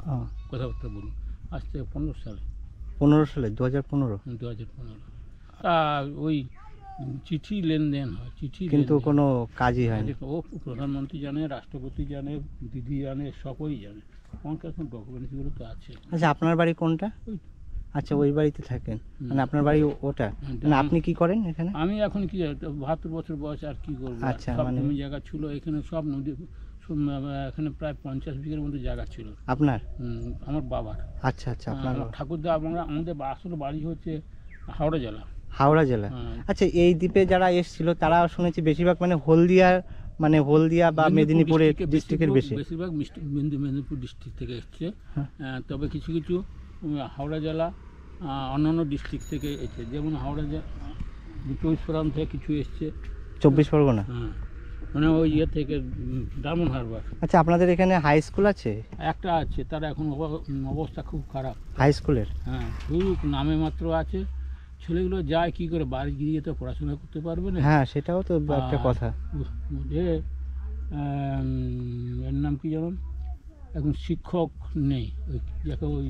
কথাবার্তা বলুন। আজ থেকে 15 সালে 2015 তা ওই চিঠি লেনদেন হয়, চিঠি কিন্তু কোনো কাজই হয়নি। ও প্রধানমন্ত্রী জানে, রাষ্ট্রপতি জানে, দিদি জানে, সকলেই জানে। আমার কাছে ডকুমেন্টসগুলো তো আছে। আচ্ছা, আপনার বাড়ি কোনটা? আচ্ছা, ওই বাড়িতে থাকেন, মানে আপনার বাড়ি ওটা। মানে আপনি কি করেন এখানে? আমি এখন কি 72 বছর বয়স, আর কি করবো। আচ্ছা, সব জমি জায়গা ছিল এখানে, সব নদী, এখানে প্রায় 50 বিঘের মতো জায়গা ছিল। আপনার? আমার বাবার। আচ্ছা আচ্ছা, আপনার ঠাকুরদা। আমাদের আসলে বাড়ি হচ্ছে হাওড়া জেলা। হাওড়া জেলা। আচ্ছা, এই দ্বীপে যারা এসেছিল তারা শুনেছি বেশিরভাগ মানে হলদিয়া বা মেদিনীপুরের ডিস্ট্রিক্টের বেশিরভাগ মেদিনীপুর ডিস্ট্রিক্ট থেকে এসছে। তবে কিছু কিছু হাওড়া জেলা অন্যান্য ডিস্ট্রিক্ট থেকে এসছে, যেমন হাওড়া জেলা 24 থেকে কিছু এসছে, 24 পরগনা। হ্যাঁ, মানে ওই ইয়ে থেকে ডায়মন্ড হারবার। আচ্ছা, আপনাদের এখানে হাই স্কুল আছে? একটা আছে, তার এখন অবস্থা খুব খারাপ হাই স্কুলের। হ্যাঁ, শুধু নামে মাত্র আছে। ছেলেগুলো যায় কি করে, বাড়ি গিয়ে তো পড়াশোনা করতে পারবে না। হ্যাঁ, সেটাও তো একটা কথা। এর নাম কি জানেন, এখন শিক্ষক নেই, যাকে ওই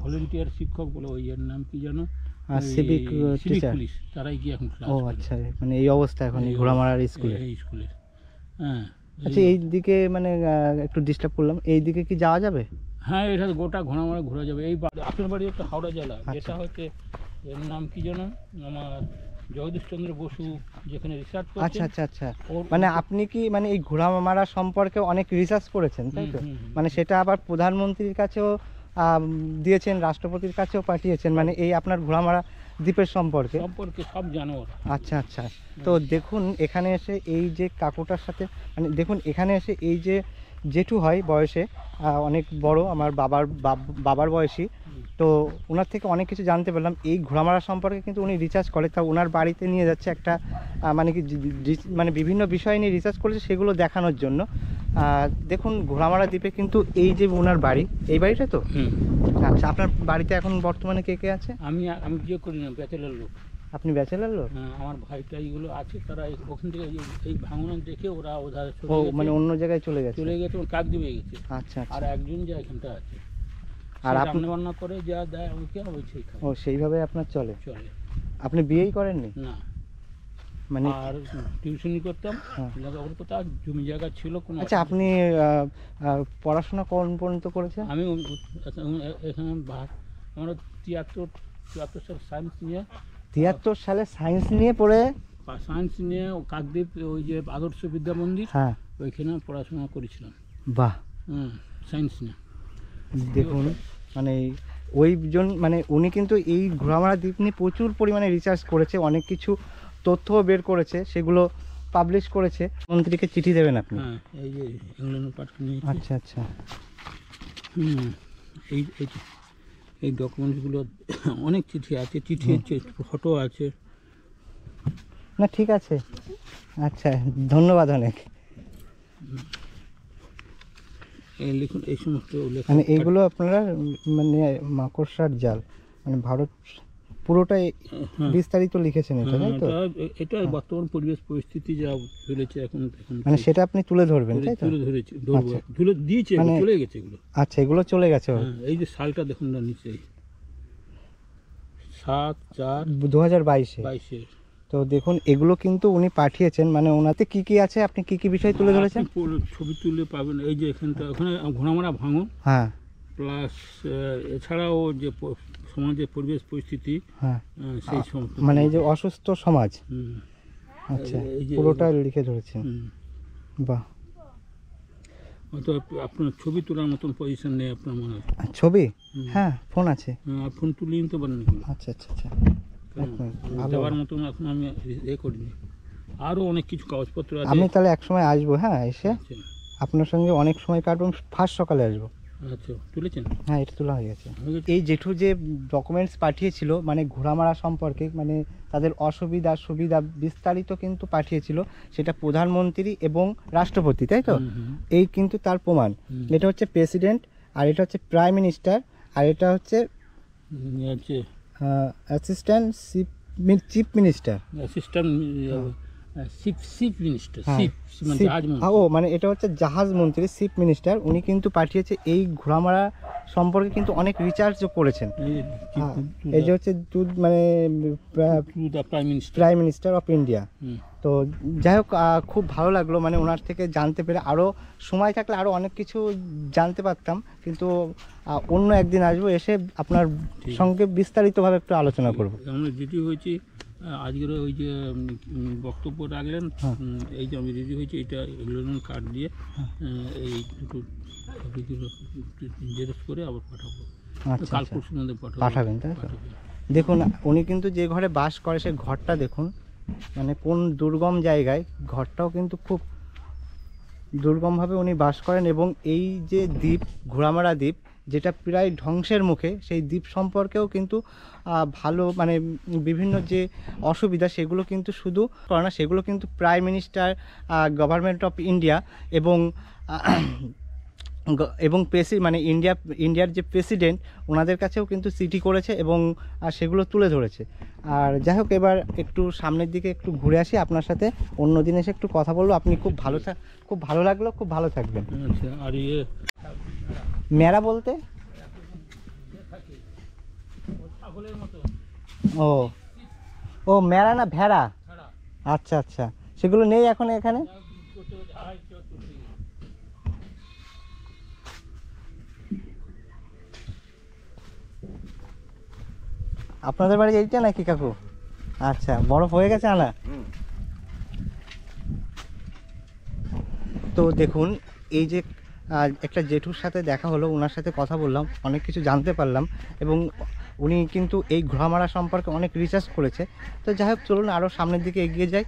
ভলেন্টিয়ার শিক্ষক বলে, ওই এর নাম কি জানো, সিভিক পুলিশ, তারাই কি এখন ক্লাস। ও আচ্ছা, মানে এই অবস্থা এখন এই ঘোড়ামারার স্কুলে। এই স্কুলে। হ্যাঁ, আচ্ছা, এই দিকে মানে একটু ডিস্টার্ব করলাম, এই দিকে কি যাওয়া যাবে? হ্যাঁ, এটা গোটা ঘোড়ামারা ঘোরা যাবে। এই আপনার বাড়ি হচ্ছে হাওড়া জেলা, যেটা হচ্ছে এর নাম কি জানো, আমার জগদীশচন্দ্র বসু যেখানে রিসার্চ করছেন। আচ্ছা আচ্ছা আচ্ছা, মানে আপনি কি মানে এই ঘোড়ামারা সম্পর্কে অনেক রিসার্চ করেছেন, তাই তো? মানে সেটা আবার প্রধানমন্ত্রীর কাছেও দিয়েছেন, রাষ্ট্রপতির কাছেও পাঠিয়েছেন, মানে এই আপনার ঘোড়ামারা দ্বীপের সম্পর্কে সব জানো। আচ্ছা আচ্ছা, তো দেখুন এখানে এসে এই যে কাকুটার সাথে, মানে দেখুন এখানে এসে এই যে জেঠু হয় বয়সে, অনেক বড়, আমার বাবার বয়সী, তো ওনার থেকে অনেক কিছু জানতে পারলাম। এই ঘোড়ামারা সম্পর্কে কিন্তু উনি রিসার্চ করে, তা ওনার বাড়িতে নিয়ে যাচ্ছে একটা মানে কি মানে বিভিন্ন বিষয় নিয়ে রিসার্চ করেছে, সেগুলো দেখানোর জন্য। দেখুন ঘোড়ামারা দ্বীপে কিন্তু এই যে ওনার বাড়ি, এই বাড়িটা তো। আচ্ছা, আপনার বাড়িতে এখন বর্তমানে কে কে আছে? আমি বিয়ে করি না, ব্যাচেলার লোক। আপনি ব্যাচেলার লোক? আমার ভাইটা এইগুলো আছে, তারা ওখান থেকে এই ভাঙন দেখে ওরা ওধারে মানে অন্য জায়গায় চলে গেছে, কাক দিবে গেছে। আচ্ছা, আর একজন যে এখানটা আছে, আর রান্না বান্না করে যা দেয় ওকে, ওই সেই খায়। ও, সেইভাবে আপনার চলে। আপনি বিয়েই করেননি? না, মানে আর টিউশনি করতাম, লেখাপড়া করতাম, জমি জায়গা ছিল কোনো। আচ্ছা, আপনি পড়াশোনা কোন পর্যন্ত করেছেন? আমি এখানে আমরা 73 সালে সায়েন্স নিয়ে 73 সালে সায়েন্স নিয়ে পড়ে, সায়েন্স নিয়ে কাকদ্বীপ ওই যে আদর্শ বিদ্যা মন্দির, হ্যাঁ, ওইখানে পড়াশোনা করেছিলাম। বাহ, সায়েন্স নিয়ে। দেখুন মানে ওইজন মানে উনি কিন্তু এই ঘোড়ামারা দ্বীপ নিয়ে প্রচুর পরিমাণে রিসার্চ করেছে, অনেক কিছু তথ্যও বের করেছে, সেগুলো পাবলিশ করেছে। মন্ত্রীকে চিঠি দেবেন আপনি? হ্যাঁ, এই যে ইংল্যান্ড পাঠিয়ে। আচ্ছা আচ্ছা, এই ডকুমেন্টসগুলো অনেক চিঠি আছে, চিঠি আছে, ফটো আছে। না ঠিক আছে, আচ্ছা, ধন্যবাদ অনেক। এই লিখুন এই সমস্ত লেখা মানে এইগুলো আপনারা মানে মাকড়সার জাল মানে ভারত পুরোটাই বিস্তারিত লিখেছেন এটা, তাই তো? এটা বর্তমান পরিবেশ পরিস্থিতি যা চলেছে এখন এখন মানে সেটা আপনি তুলে ধরবেন, তাই তো? তুলে ধরেছি, ধরবো, তুলে দিয়েছে, মানে- চলে গেছে এগুলো। আচ্ছা, এগুলো চলে গেছে এই যে সালটা দেখুন না নিচে 7/4/22 তো দেখুন এগুলো কিন্তু উনি পাঠিয়েছেন, মানে ওনাতে কি কি আছে, আপনি কি কি বিষয় তুলে ধরেছেন? ছবি তুলে পাবেন। এই যে এখানটা ওখানে ঘোড়ামারা ভাঙন, হ্যাঁ, প্লাস এছাড়াও যে সমাজের পরিবেশ পরিস্থিতি, হ্যাঁ, সেই সমস্ত, মানে এই যে অসুস্থ সমাজ, হুম, আচ্ছা, এই যে- পুরোটা লিখে ধরেছেন। হুম। বাহ, হয়তো আপনার ছবি তোলার মতন পজিশন নেই আপনার মনে হয়। ছবি? হ্যাঁ, ফোন আছে। আর ফোন তুলে নিতে পারেন আচ্ছা আচ্ছা আচ্ছা, এক মিনিট, ভালো। দেওয়ার মতন এখন আমি করিনি। আরও অনেক কিছু কাগজপত্র আছে। আমি তাহলে এক সময় আসবো, হ্যাঁ, এসে আচ্ছা, আপনার সঙ্গে অনেক সময় কাটবো। ফার্স্ট সকালে আসবো। আচ্ছা, তুলেছেন? হ্যাঁ, এটা তোলা হয়ে গেছে। হয়ে গেছে? এই জেঠু যে ডকুমেন্টস পাঠিয়েছিল মানে ঘোড়ামারা সম্পর্কে, মানে তাদের অসুবিধা সুবিধা বিস্তারিত কিন্তু পাঠিয়েছিল, সেটা প্রধানমন্ত্রী এবং রাষ্ট্রপতি, তাই তো? হুম, হুম। এই কিন্তু তার প্রমাণ। হুম। এটা হচ্ছে প্রেসিডেন্ট, আর এটা হচ্ছে প্রাইম মিনিস্টার, আর এটা হচ্ছে আছে assistant chief minister. Assistant chief minister, হ্যাঁ, চিফ মানে জাহাজ মন্ত্রী। ও মানে এটা হচ্ছে জাহাজ মন্ত্রী, চিফ মিনিস্টার। উনি কিন্তু পাঠিয়েছে এই ঘোড়ামারা সম্পর্কে কিন্তু অনেক রিসার্চও করেছেন। হ্যাঁ, এই যে হচ্ছে মানে prime minister. Prime minister of India. হুম। তো যাই হোক, খুব ভালো লাগলো মানে ওনার থেকে জানতে পেরে। আরও সময় থাকলে আরও অনেক কিছু জানতে পারতাম, কিন্তু অন্য একদিন আসবো, এসে আপনার সঙ্গে বিস্তারিতভাবে একটু আলোচনা করব। আমরা রেডি হয়েছি আজকের ওই যে বক্তব্য রাখলেন, এই যে আমি রেডি হয়েছি, এটা এগুলো কার্ড দিয়ে এই দুটো ছবিগুলো জেরক্স করে আবার পাঠাবো। আচ্ছা, কাল আচ্ছা, পরশুর মধ্যে পাঠাবেন, তাই তো? দেখুন উনি কিন্তু যে ঘরে বাস করে সে ঘরটা দেখুন, মানে কোন দুর্গম জায়গায়, ঘরটাও কিন্তু খুব দুর্গমভাবে উনি বাস করেন। এবং এই যে দ্বীপ, ঘোড়ামারা দ্বীপ, যেটা প্রায় ধ্বংসের মুখে, সেই দ্বীপ সম্পর্কেও কিন্তু ভালো মানে বিভিন্ন যে অসুবিধা সেগুলো কিন্তু শুধু করে না, সেগুলো কিন্তু prime minister, government of India এবং মানে ইন্ডিয়ার যে প্রেসিডেন্ট, ওনাদের কাছেও কিন্তু চিঠি করেছে এবং সেগুলো তুলে ধরেছে। আর যাই হোক, এবার একটু সামনের দিকে একটু ঘুরে আসি, আপনার সাথে অন্য দিন এসে একটু কথা বলবো। আপনি খুব ভালো লাগলো, খুব ভালো থাকবেন। আচ্ছা, আর ইয়ে মেরা বলতে ও মেরা না ভেড়া? আচ্ছা আচ্ছা, সেগুলো নেই এখন এখানে? আপনাদের বাড়ি এইটা নাকি কাকু? আচ্ছা, বরফ হয়ে গেছে আনা? তো দেখুন, এই যে একটা জেঠুর সাথে দেখা হলো, ওনার সাথে কথা বললাম, অনেক কিছু জানতে পারলাম, এবং উনি কিন্তু এই ঘোড়ামারা সম্পর্কে অনেক রিসার্চ করেছে। তো যাই হোক, চলুন আরও সামনের দিকে এগিয়ে যাই।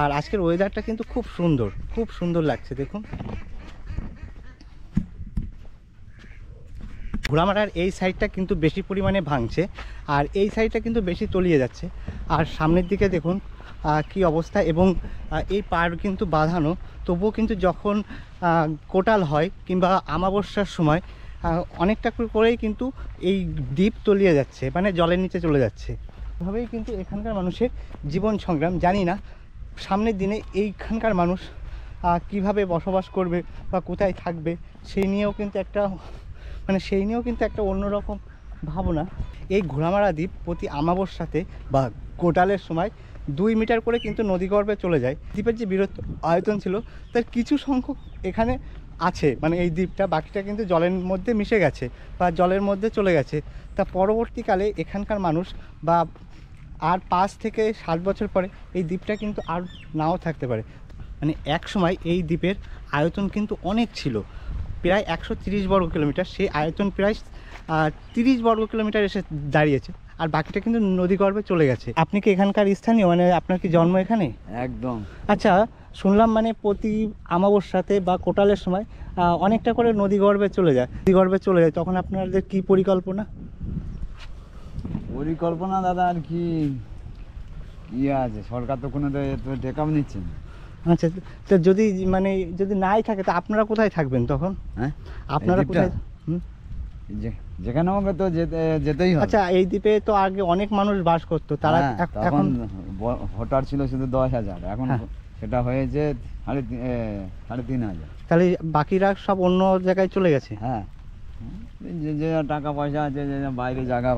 আর আজকের ওয়েদারটা কিন্তু খুব সুন্দর লাগছে। দেখুন ঘোড়ামারার এই সাইডটা কিন্তু বেশি পরিমাণে ভাঙছে, আর এই সাইডটা কিন্তু বেশি তলিয়ে যাচ্ছে। আর সামনের দিকে দেখুন কি অবস্থা, এবং এই পাড় কিন্তু বাঁধানো, তবুও কিন্তু যখন কোটাল হয় কিংবা আমাবস্যার সময় অনেকটা করেই কিন্তু এই দ্বীপ তলিয়ে যাচ্ছে, মানে জলের নিচে চলে যাচ্ছে। এভাবেই কিন্তু এখানকার মানুষের জীবন সংগ্রাম। জানি না সামনের দিনে এইখানকার মানুষ কিভাবে বসবাস করবে বা কোথায় থাকবে, সেই নিয়েও কিন্তু একটা অন্যরকম ভাবনা। এই ঘোড়ামারা দ্বীপ প্রতি আমাবস্যাতে বা কোটালের সময় 2 মিটার করে কিন্তু নদীগর্ভে চলে যায়। দ্বীপের যে বৃহৎ আয়তন ছিল তার কিছু সংখ্যক এখানে আছে, মানে এই দ্বীপটা, বাকিটা কিন্তু জলের মধ্যে মিশে গেছে বা জলের মধ্যে চলে গেছে। তা পরবর্তীকালে এখানকার মানুষ বা আর 5 থেকে 7 বছর পরে এই দ্বীপটা কিন্তু আর নাও থাকতে পারে। মানে এক সময় এই দ্বীপের আয়তন কিন্তু অনেক ছিল, প্রায় 130 বর্গ কিলোমিটার। সেই আয়তন প্রায় 30 বর্গ কিলোমিটার এসে দাঁড়িয়েছে, আর বাকিটা কিন্তু নদীগর্ভে চলে গেছে। আপনি কি এখানকার স্থানীয়, মানে আপনার কি জন্ম এখানে? একদম। আচ্ছা, শুনলাম মানে প্রতি আমাবস্যাতে বা কোটালের সময় অনেকটা করে নদীগর্ভে চলে যায়, তখন আপনাদের কি পরিকল্পনা দাদা? আর কি আছে, সরকার তো কোনো টেকআপ নিচ্ছে না। আচ্ছা, তো যদি মানে যদি নাই থাকে তো আপনারা কোথায় থাকবেন তখন? হ্যাঁ আপনারা দ্বীপটা? কোথায়? হুম। যেখানে আমাকে তো যেতেই হবে। আচ্ছা, এই দ্বীপে তো আগে অনেক মানুষ বাস করতো, তারা হ্যাঁ, এখন তখন ভোটার ছিল শুধু 10,000, এখন হ্যাঁ। সেটা হয়েছে 3,500। তাহলে বাকিরা সব অন্য জায়গায় চলে গেছে? হ্যাঁ, যে যে টাকা পয়সা আছে, যে যে বাইরে জায়গা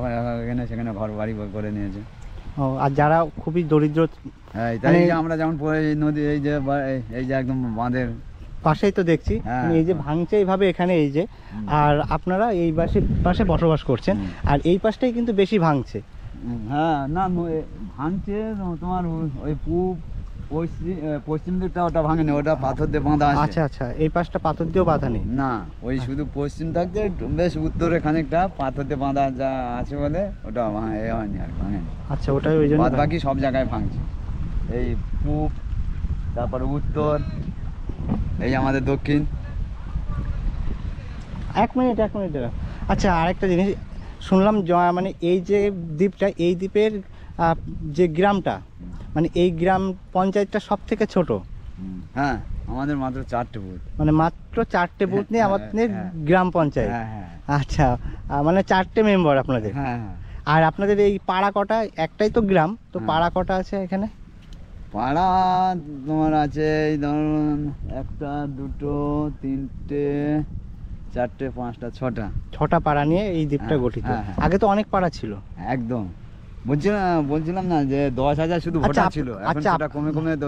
এখানে সেখানে ঘর বাড়ি করে নিয়েছে। ও, আর যারা খুবই দরিদ্র হ্যাঁ, তাই মানে- যে আমরা যেমন পরে এই নদী এই যে একদম বাঁধের পাশেই তো দেখছি, হ্যাঁ, মানে এই যে ভাঙছে এইভাবে এখানে, এই যে, আর আপনারা এই পাশে বসবাস করছেন, আর এই পাশটাই কিন্তু বেশি ভাঙছে। হ্যাঁ, না ভাঙছে তোমার ওই পশ্চিম দিকটা, ওটা ভাঙেনি, ওটা পাথর দিয়ে বাঁধা আছে। আচ্ছা আচ্ছা, এই পাশটা পাথর দিয়েও বাঁধা নেই? না, ওই শুধু পশ্চিম থাকতে বেশ উত্তরে খানিকটা পাথর দিয়ে বাঁধা যা আছে বলে ওটা হয়নি আর ভাঙেনি। আচ্ছা, ওটাই ওই জন্য বাদ বাকি সব জায়গায় ভাঙছে, এই পূব, তারপরে উত্তর, এই আমাদের দক্ষিণ। এক মিনিট। আচ্ছা, আরেকটা জিনিস শুনলাম, মানে এই যে দ্বীপটা, এই দ্বীপের যে গ্রামটা, মানে এই গ্রাম পঞ্চায়েতটা সব থেকে ছোট, হ্যাঁ, আমাদের মাত্র 4টে বুথ, মানে মাত্র 4টে বুথ নিয়ে আমাদের হ্যাঁ। গ্রাম পঞ্চায়েত। হ্যাঁ হ্যাঁ আচ্ছা, মানে 4টে মেম্বার আপনাদের। হ্যাঁ হ্যাঁ। আর আপনাদের এই পাড়া কটা? একটাই তো গ্রাম, তো হ্যাঁ। পাড়া কটা আছে এখানে? পাড়া তোমার আছে এই ধরুন 1 2 3 4 5 6টা পাড়া নিয়ে এই দ্বীপটা হ্যাঁ, গঠিত। হ্যাঁ, হ্যাঁ। আগে তো অনেক পাড়া ছিল। একদম। বলছিলাম না যে 10,000 শুধু আচ্ছা, ভোটার ছিল, এখন আচ্ছা, সেটা কমে কমে তো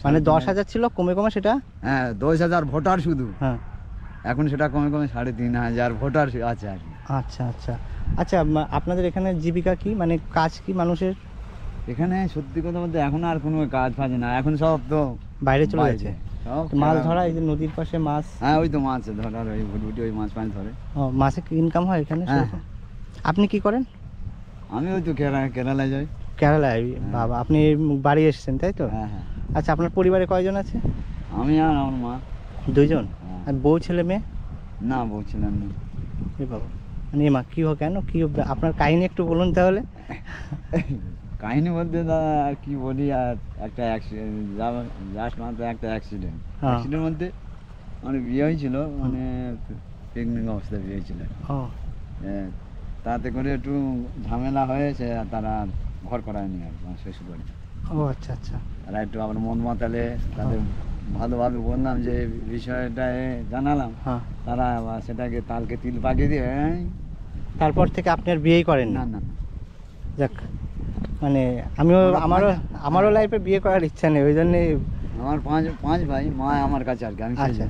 মানে 10,000 ছিল, কমে সেটা, হ্যাঁ 10,000 ভোটার শুধু, হ্যাঁ। এখন সেটা কমে 3,500 ভোটার আছে আর কি। আচ্ছা আচ্ছা আচ্ছা, আপনাদের এখানে জীবিকা কি, মানে কাজ কি মানুষের? এখানে সত্যি কথা বলতে এখন আর কোনো কাজ ফাজ না, এখন সব তো বাইরে চলে বাইরে। গেছে। সব মাছ খেলা- ধরা, এই যে নদীর পাশে মাছ, হ্যাঁ, ওই তো মাছ ধরার ওই ভুটভুটি, ওই মাছ পানি ধরে। ও, মাছে ইনকাম হয় এখানে? হ্যাঁ। সেরকম? আপনি কি করেন? আমি ওই তো কেরালায় যাই। কেরালায়? বাবা, আপনি বাড়ি এসেছেন তাই তো? হ্যাঁ হ্যাঁ, আচ্ছা, আপনার পরিবারে কয়জন আছে? আমি আর আমার মা। 2জন? হ্যাঁ। আর বউ ছেলে মেয়ে? না, বলছিলাম না। এ বাবা, মানে মা কি কেন কি আপনার কাহিনী একটু বলুন তাহলে। কাহিনী বলতে দাদা আর কি বলি, আর একটা লাস্ট মান্থে একটা অ্যাক্সিডেন্ট মধ্যে মানে বিয়ে হয়েছিল, মানে প্রেগনেন্ট অবস্থায় বিয়ে হয়েছিল। ও, তাতে করে একটু ঝামেলা হয়েছে, আর তারা ঘর করায়নি আর আমার শ্বশুর বাড়ি। ও আচ্ছা আচ্ছা। তারা একটু আবার মন মাতালে তাদের ভালোভাবে বললাম যে বিষয়টা জানালাম, হ্যাঁ। তারা আবার সেটাকে তালকে তিল পাকিয়ে দিয়ে তারপর থেকে আপনি আর বিয়েই করেন না না? না না। যাক, মানে আমারও লাইফে বিয়ে করার ইচ্ছা নেই, ওই জন্যে। আমার পাঁচ ভাই, মা আমার কাছে আর কি, আমি আচ্ছা,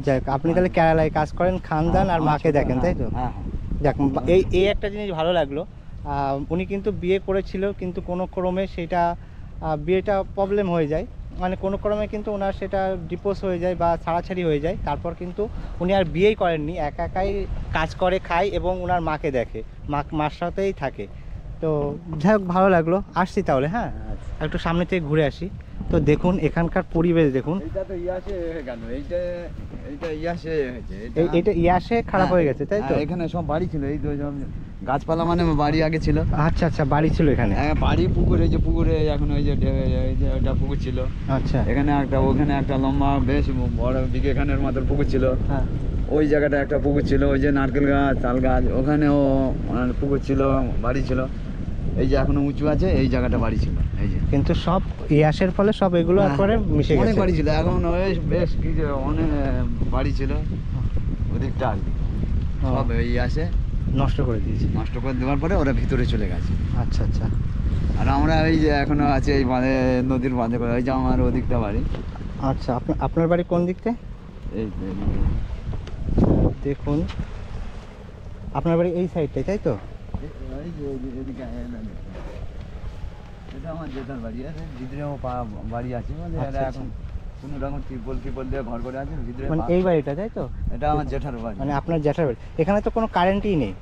যাক, আপনি তাহলে কেরালায় কাজ করেন, খানদান আর মাকে দেখেন তাই তো? হ্যাঁ হ্যাঁ। যাক, এই একটা জিনিস ভালো লাগলো, উনি কিন্তু বিয়ে করেছিল, কিন্তু কোনো ক্রমে সেটা বিয়েটা প্রবলেম হয়ে যায়, মানে কোনো ক্রমে কিন্তু ওনার সেটা ডিভোর্স হয়ে যায় বা ছাড়াছাড়ি হয়ে যায়, তারপর কিন্তু উনি আর বিয়েই করেননি, একাই কাজ করে খায় এবং ওনার মাকে দেখে, মার সাথেই থাকে। তো যাই হোক, ভালো লাগলো, আসছি তাহলে। হ্যাঁ, একটু সামনে থেকে ঘুরে আসি। তো দেখুন এখানকার পরিবেশ দেখুন, এইটা তো ইয়াসে হয়ে গেল, এইটা ইয়াসে হয়েছে, এইটা ইয়াসে খারাপ হয়ে গেছে তাই তো? হ্যাঁ, এখানে সব বাড়ি ছিল, এই তো সব গাছপালা, মানে বাড়ি আগে ছিল। আচ্ছা আচ্ছা, বাড়ি ছিল এখানে? হ্যাঁ, বাড়ি, পুকুর, এই যে পুকুরে এখন ওই যে ওটা পুকুর ছিল, আচ্ছা, এখানে একটা, ওখানে একটা লম্বা বেশ বড় বিঘেখানের মতো পুকুর ছিল। হ্যাঁ। ওই জায়গাটা একটা পুকুর ছিল, ওই যে নারকেল গাছ, তাল গাছ, ওখানেও পুকুর ছিল, বাড়ি ছিল। এই যে এখনো উঁচু আছে, এই জায়গাটা বাড়ি ছিল, এই যে। কিন্তু সব ইয়াসের ফলে সব এগুলো একবারে মিশে গেছে। অনেক বাড়ি ছিল, এখন বেশ কিছু অনেক বাড়ি ছিল ওদিকটা আর কি। সব এই আসে নষ্ট করে দিয়েছে। নষ্ট করে দেওয়ার পরে ওরা ভিতরে চলে গেছে। আচ্ছা আচ্ছা। আর আমরা এই যে এখনো আছে এই বাঁধে, নদীর বাঁধে করে, ওই যে আমার ওদিকটা বাড়ি। আচ্ছা, আপনার বাড়ি কোন দিকতে? এই দেখুন, আপনার বাড়ি এই সাইডটাই তাই তো? এই যে এদিকে এটা আমার জেঠার বাড়ি আছে, ভিতরেও বাড়ি আছে, মানে আচ্ছা, এরা আচ্ছা। এখন কোনো রকম ত্রিপল দিয়ে ঘর করে আছে ভিতরে। মানে এই বাড়িটা তাই তো? এটা আমার জেঠার বাড়ি। মানে আপনার জ্যাঠার বাড়ি। এখানে তো কোনো কারেন্টই নেই?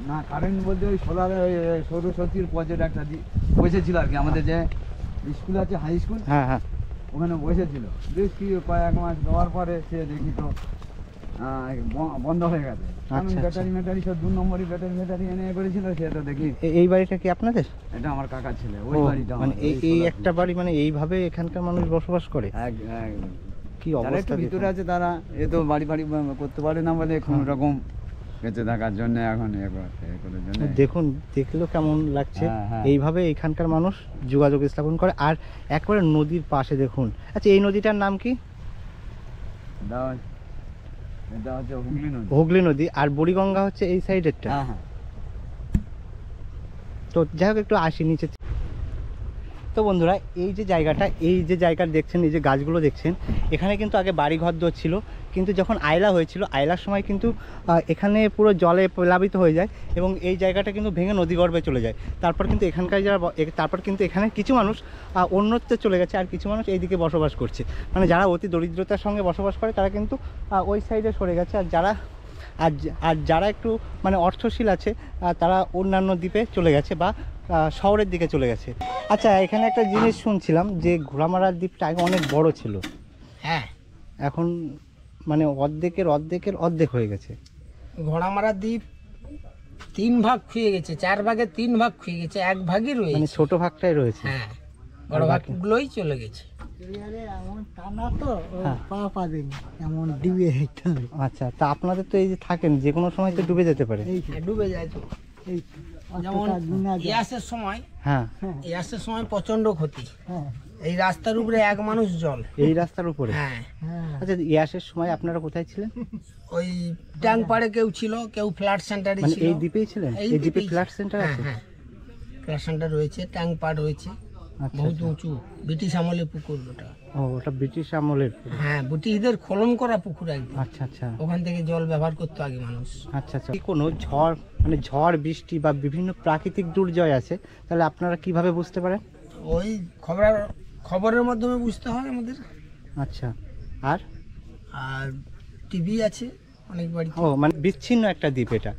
না, কারেন্ট বলতে ওই সোলারে ওই সৌরশক্তির প্রজেক্ট একটা বসেছিল আর কি, আমাদের যে স্কুল আছে, হাই স্কুল, হ্যাঁ হ্যাঁ। ওখানে বসেছিল। বেশ কি কয়েক মাস দেওয়ার পরে সে দেখি তো বন্ধ হয়ে গেছে। আচ্ছা, ব্যাটারি সব 2 নম্বরই ব্যাটারি এনে করেছিল, সেটা দেখি। এই বাড়িটা কি আপনাদের? এটা আমার কাকার ছেলে, ওই ও, বাড়িটা মানে আমার, এই একটা বাড়ি, মানে এইভাবে এখানকার মানুষ বসবাস করে? কি যারা অবস্থা একটু ভিতরে দেখুন। আছে তারা এ তো বাড়ি করতে পারে না বলে কোনো রকম বেঁচে থাকার জন্য এখন করার জন্য। দেখুন, দেখলেও কেমন লাগছে। হ্যাঁ, হ্যাঁ। এইভাবে এখানকার মানুষ যোগাযোগ স্থাপন করে। আর একবারে নদীর পাশে দেখুন। আচ্ছা, এই নদীটার নাম কি? এটা হচ্ছে হুগলি নদী। হুগলি নদী। আর বুড়িগঙ্গা হচ্ছে এই সাইডেরটা। হ্যাঁ হ্যাঁ। তো যাই হোক, একটু আসি নিচে। তো বন্ধুরা, এই যে জায়গা দেখছেন, এই যে গাছগুলো দেখছেন, এখানে কিন্তু আগে বাড়ি ঘর দর ছিল, কিন্তু যখন আয়লা হয়েছিল, আয়লার সময় কিন্তু এখানে পুরো জলে প্লাবিত হয়ে যায় এবং এই জায়গাটা কিন্তু ভেঙে নদীগর্ভে চলে যায়। তারপর কিন্তু এখানে কিছু মানুষ অন্যত্রে চলে গেছে, আর কিছু মানুষ এইদিকে বসবাস করছে। মানে যারা অতি দরিদ্রতার সঙ্গে বসবাস করে তারা কিন্তু ওই সাইডে সরে গেছে, আর যারা একটু মানে অর্থশীল আছে তারা অন্যান্য দ্বীপে চলে গেছে বা শহরের দিকে চলে গেছে। আচ্ছা, এখানে একটা জিনিস শুনছিলাম যে ঘোড়ামারা দ্বীপটা আগে অনেক বড় ছিল। হ্যাঁ, এখন মানে অর্ধেকের অর্ধেক হয়ে গেছে। ঘোড়ামারা দ্বীপ 3 ভাগ খুঁয়ে গেছে, 4 ভাগে 3 ভাগ খুঁয়ে গেছে, 1 ভাগই মানে রয়েছে। ছোট ভাগটাই রয়েছে। হ্যাঁ, বড় ভাগগুলোই চলে গেছে। আচ্ছা, তা আপনাদের তো এই যে থাকেন, যে কোনো সময় তো ডুবে যেতে পারে। হ্যাঁ, ডুবে যায় তো। যেমন ইয়াসের সময়, হ্যাঁ, ইয়াসের সময় প্রচন্ড ক্ষতি। এই রাস্তার উপরে 1 মানুষ জল। এই রাস্তার উপরে? হ্যাঁ। আচ্ছা, ইয়াসের সময় আপনারা কোথায় ছিলেন? ওই ট্যাঙ্ক পাড়ে কেউ ছিল, কেউ ফ্ল্যাট সেন্টারে মানে ছিল। এই দ্বীপেই ছিলেন? এই দ্বীপে ফ্ল্যাট সেন্টার আছে? হ্যাঁ, ফ্ল্যাট সেন্টার রয়েছে, ট্যাঙ্ক পাড় রয়েছে, আচ্ছা, বহুত উঁচু, ব্রিটিশ আমলে পুকুর ওটা। ওটা ব্রিটিশ আমলের? হ্যাঁ, ব্রিটিশদের খনন করা পুকুর একদম। আচ্ছা আচ্ছা ওখান থেকে জল ব্যবহার করতো আগে মানুষ। আচ্ছা আচ্ছা। কোনো ঝড় বৃষ্টি বা বিভিন্ন প্রাকৃতিক দুর্যোগ আছে, তাহলে আপনারা কিভাবে বুঝতে পারেন? ওই খবরের মাধ্যমে বুঝতে হয় আমাদের। আচ্ছা। আর টিভি আছে অনেক বাড়ি। ও, মানে বিচ্ছিন্ন একটা দ্বীপ এটা।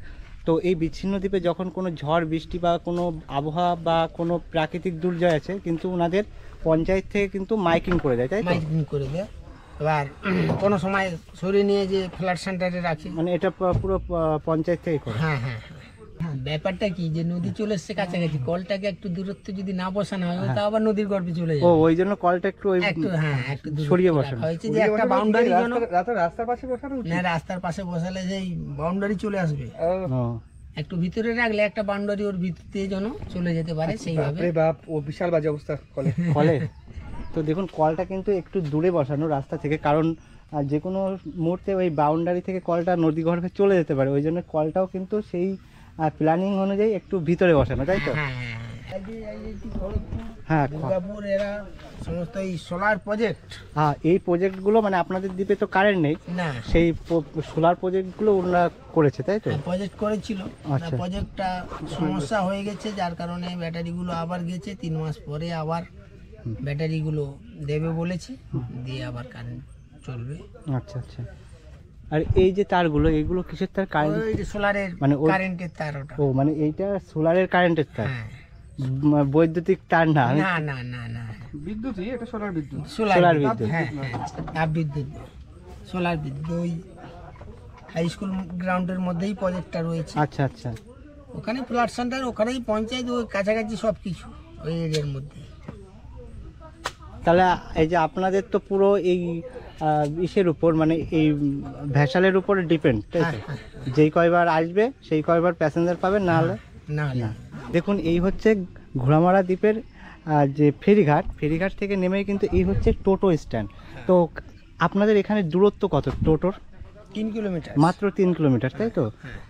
তো এই বিচ্ছিন্ন দ্বীপে যখন কোনো ঝড় বৃষ্টি বা কোনো আবহাওয়া বা কোনো প্রাকৃতিক দুর্যোগ আছে, কিন্তু ওনাদের পঞ্চায়েত থেকে কিন্তু মাইকিং করে দেয়, তাই তো? মাইকিং করে দেয়। এবার কোনো সময় সরিয়ে নিয়ে যে ফ্ল্যাট সেন্টারে রাখি। মানে এটা পুরো পঞ্চায়েত থেকেই করে? হ্যাঁ হ্যাঁ হ্যাঁ। ব্যাপারটা কি, যে নদী চলে এসছে কাছাকাছি, কলটাকে একটু দূরত্ব যদি না বসানো হয়, তা আবার নদীর গর্ভে চলে ও, যায়। ওই জন্য কলটা একটু একটু দূরে সরিয়ে রাখা বসানো হয়েছে, যে একটা বাউন্ডারি জন্য। রাস্তার পাশে বসানো? না, রাস্তার পাশে বসালে যেই বাউন্ডারি চলে আসবে, একটু ভিতরে রাখলে একটা বাউন্ডারি ওর ভিতর দিয়ে যেন চলে যেতে পারে, সেইভাবে। ও বিশাল বাজে অবস্থা কলে। তো দেখুন, কলটা কিন্তু একটু দূরে বসানো রাস্তা থেকে, কারণ যে কোনো মুহূর্তে ওই বাউন্ডারি থেকে কলটা নদীগর্ভে চলে যেতে পারে। ওই জন্য কলটাও কিন্তু সেই প্ল্যানিং অনুযায়ী একটু ভিতরে বসানো, তাই তো? হ্যাঁ, দুর্গাপুর এরা সমস্ত এই সোলার প্রজেক্ট। হ্যাঁ, এই প্রজেক্টগুলো মানে আপনাদের দ্বীপে তো কারেন্ট নেই, না, সেই সোলার প্রজেক্টগুলো ওনারা করেছে, তাই তো? প্রজেক্ট করেছিল। আচ্ছা। প্রজেক্টটা সমস্যা হয়ে গেছে, যার কারণে ব্যাটারিগুলো আবার গেছে। 3 মাস পরে আবার ব্যাটারিগুলো দেবে বলেছে, দিয়ে আবার কারেন্ট চলবে। আচ্ছা আচ্ছা। আর এই যে তারগুলো, এইগুলো কিসের তার? কারেন্ট? ওই যে সোলারের, মানে কারেন্টের তার ওটা। ও, মানে এইটা সোলারের কারেন্টের তার? হ্যাঁ। বৈদ্যুতিক তার না? না না না না, বিদ্যুৎই, এটা সোলার বিদ্যুৎ। সোলার বিদ্যুৎ। হ্যাঁ হ্যাঁ, তাপ বিদ্যুৎ, সোলার বিদ্যুৎ। ওই হাই স্কুল গ্রাউন্ডের মধ্যেই প্রজেক্টটা রয়েছে। আচ্ছা আচ্ছা। ওখানে ফ্ল্যাট সেন্টার, ওখানেই পঞ্চায়েত, ওই কাছাকাছি সব কিছু ওই এরিয়ার মধ্যে। তাহলে এই যে আপনাদের তো পুরো এই ইসের উপর, মানে এই ভ্যাসালের উপর ডিপেন্ড, তাই তো? যেই কয়বার আসবে সেই কয়বার প্যাসেঞ্জার পাবেন, না হলে না না। দেখুন, এই হচ্ছে ঘোড়ামারা দ্বীপের যে ফেরিঘাট থেকে নেমেই কিন্তু এই হচ্ছে টোটো স্ট্যান্ড। তো আপনাদের এখানে দূরত্ব কত টোটোর? 3 কিলোমিটার। মাত্র 3 কিলোমিটার, তাই তো?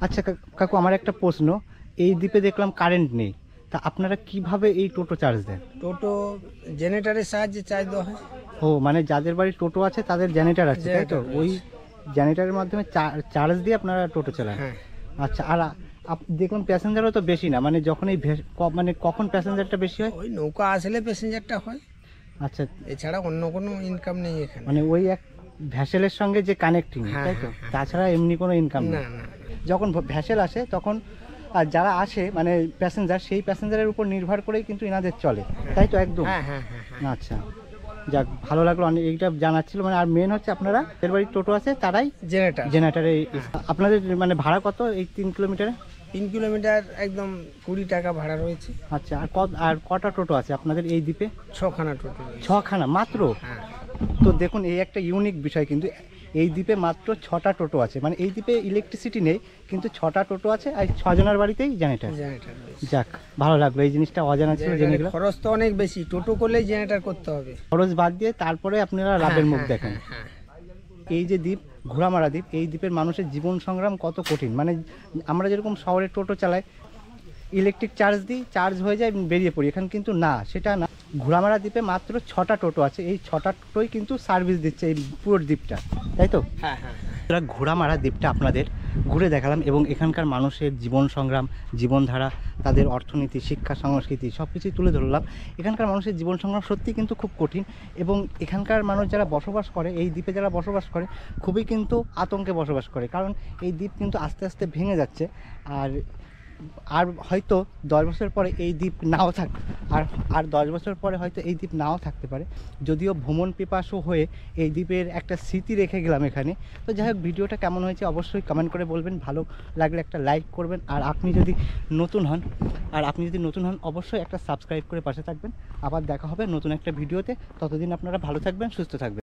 আচ্ছা কাকু, আমার একটা প্রশ্ন। এই দ্বীপে দেখলাম কারেন্ট নেই, তা আপনারা কিভাবে এই টোটো চার্জ দেন? টোটো জেনারেটরের সাহায্যে চার্জ দেওয়া হয়। ও, মানে যাদের বাড়ি টোটো আছে তাদের জেনারেটর আছে, তাই তো? ওই জেনারেটরের মাধ্যমে চার্জ দিয়ে আপনারা টোটো চালান? হ্যাঁ। আচ্ছা। আর দেখলাম প্যাসেঞ্জারও তো বেশি না, মানে যখন এই মানে কখন প্যাসেঞ্জারটা বেশি হয়? ওই নৌকা আসলে প্যাসেঞ্জারটা হয়, আচ্ছা। এছাড়া অন্য কোনো ইনকাম নেই এখানে। মানে ওই এক ভ্যাসেলের সঙ্গে যে কানেক্টিং, তাই তো? তাছাড়া এমনি কোনো ইনকাম না নেই? না। যখন ভ্যাসেল আসে তখন যারা আসে মানে প্যাসেঞ্জার, সেই প্যাসেঞ্জারের উপর নির্ভর করেই কিন্তু এনাদের চলে, তাই তো? একদম। হ্যাঁ হ্যাঁ হ্যাঁ হ্যাঁ। আচ্ছা। যাক, ভালো লাগলো অনেক, এইটা জানার ছিল। মানে আর মেন হচ্ছে আপনারা এর বাড়ির টোটো আছে তারাই জেনারেটারে। আপনাদের মানে ভাড়া কত এই 3 কিলোমিটারে? 3 কিলোমিটার একদম 20 টাকা ভাড়া রয়েছে। আচ্ছা, আর কটা টোটো আছে আপনাদের এই দ্বীপে? 6খানা টোটো রয়েছে। 6খানা মাত্র? হ্যাঁ। তো দেখুন, এই একটা ইউনিক বিষয়, কিন্তু এই দ্বীপে মাত্র 6টা টোটো আছে। মানে এই দ্বীপে ইলেকট্রিসিটি নেই, কিন্তু 6টা টোটো আছে, আর 6 জনের বাড়িতেই জেনারেটার। যাক, ভালো লাগলো, এই জিনিসটা অজানা ছিল, জেনে গেলাম। খরচ তো অনেক বেশি, টোটো করলেই জেনারেটর করতে হবে। খরচ বাদ দিয়ে তারপরে আপনারা লাভের মুখ দেখেন। এই যে দ্বীপ, ঘোড়ামারা দ্বীপ, এই দ্বীপের মানুষের জীবন সংগ্রাম কত কঠিন। মানে আমরা যেরকম শহরে টোটো চালাই, ইলেকট্রিক চার্জ দিই, চার্জ হয়ে যায়, বেরিয়ে পড়ি। এখানে কিন্তু না, সেটা না। ঘোড়ামারা দ্বীপে মাত্র 6টা টোটো আছে, এই 6টা টোটোই কিন্তু সার্ভিস দিচ্ছে এই পুরো দ্বীপটা, তাই তো? হ্যাঁ হ্যাঁ। ঘোড়ামারা দ্বীপটা আপনাদের ঘুরে দেখালাম, এবং এখানকার মানুষের জীবন সংগ্রাম, জীবনধারা, তাদের অর্থনীতি, শিক্ষা, সংস্কৃতি সব কিছুই তুলে ধরলাম। এখানকার মানুষের জীবন সংগ্রাম সত্যি কিন্তু খুব কঠিন, এবং এখানকার মানুষ যারা বসবাস করে, এই দ্বীপে যারা বসবাস করে, খুবই কিন্তু আতঙ্কে বসবাস করে, কারণ এই দ্বীপ কিন্তু আস্তে আস্তে ভেঙে যাচ্ছে। আর হয়তো 10 বছর পরে এই দ্বীপ নাও আর 10 বছর পরে হয়তো এই দ্বীপ নাও থাকতে পারে। যদিও ভ্রমণ পিপাসু হয়ে এই দ্বীপের একটা স্মৃতি রেখে গেলাম এখানে। তো যাই হোক, ভিডিওটা কেমন হয়েছে অবশ্যই কমেন্ট করে বলবেন, ভালো লাগলে একটা লাইক করবেন, আর আপনি যদি নতুন হন অবশ্যই একটা সাবস্ক্রাইব করে পাশে থাকবেন। আবার দেখা হবে নতুন একটা ভিডিওতে, ততদিন আপনারা ভালো থাকবেন, সুস্থ থাকবেন।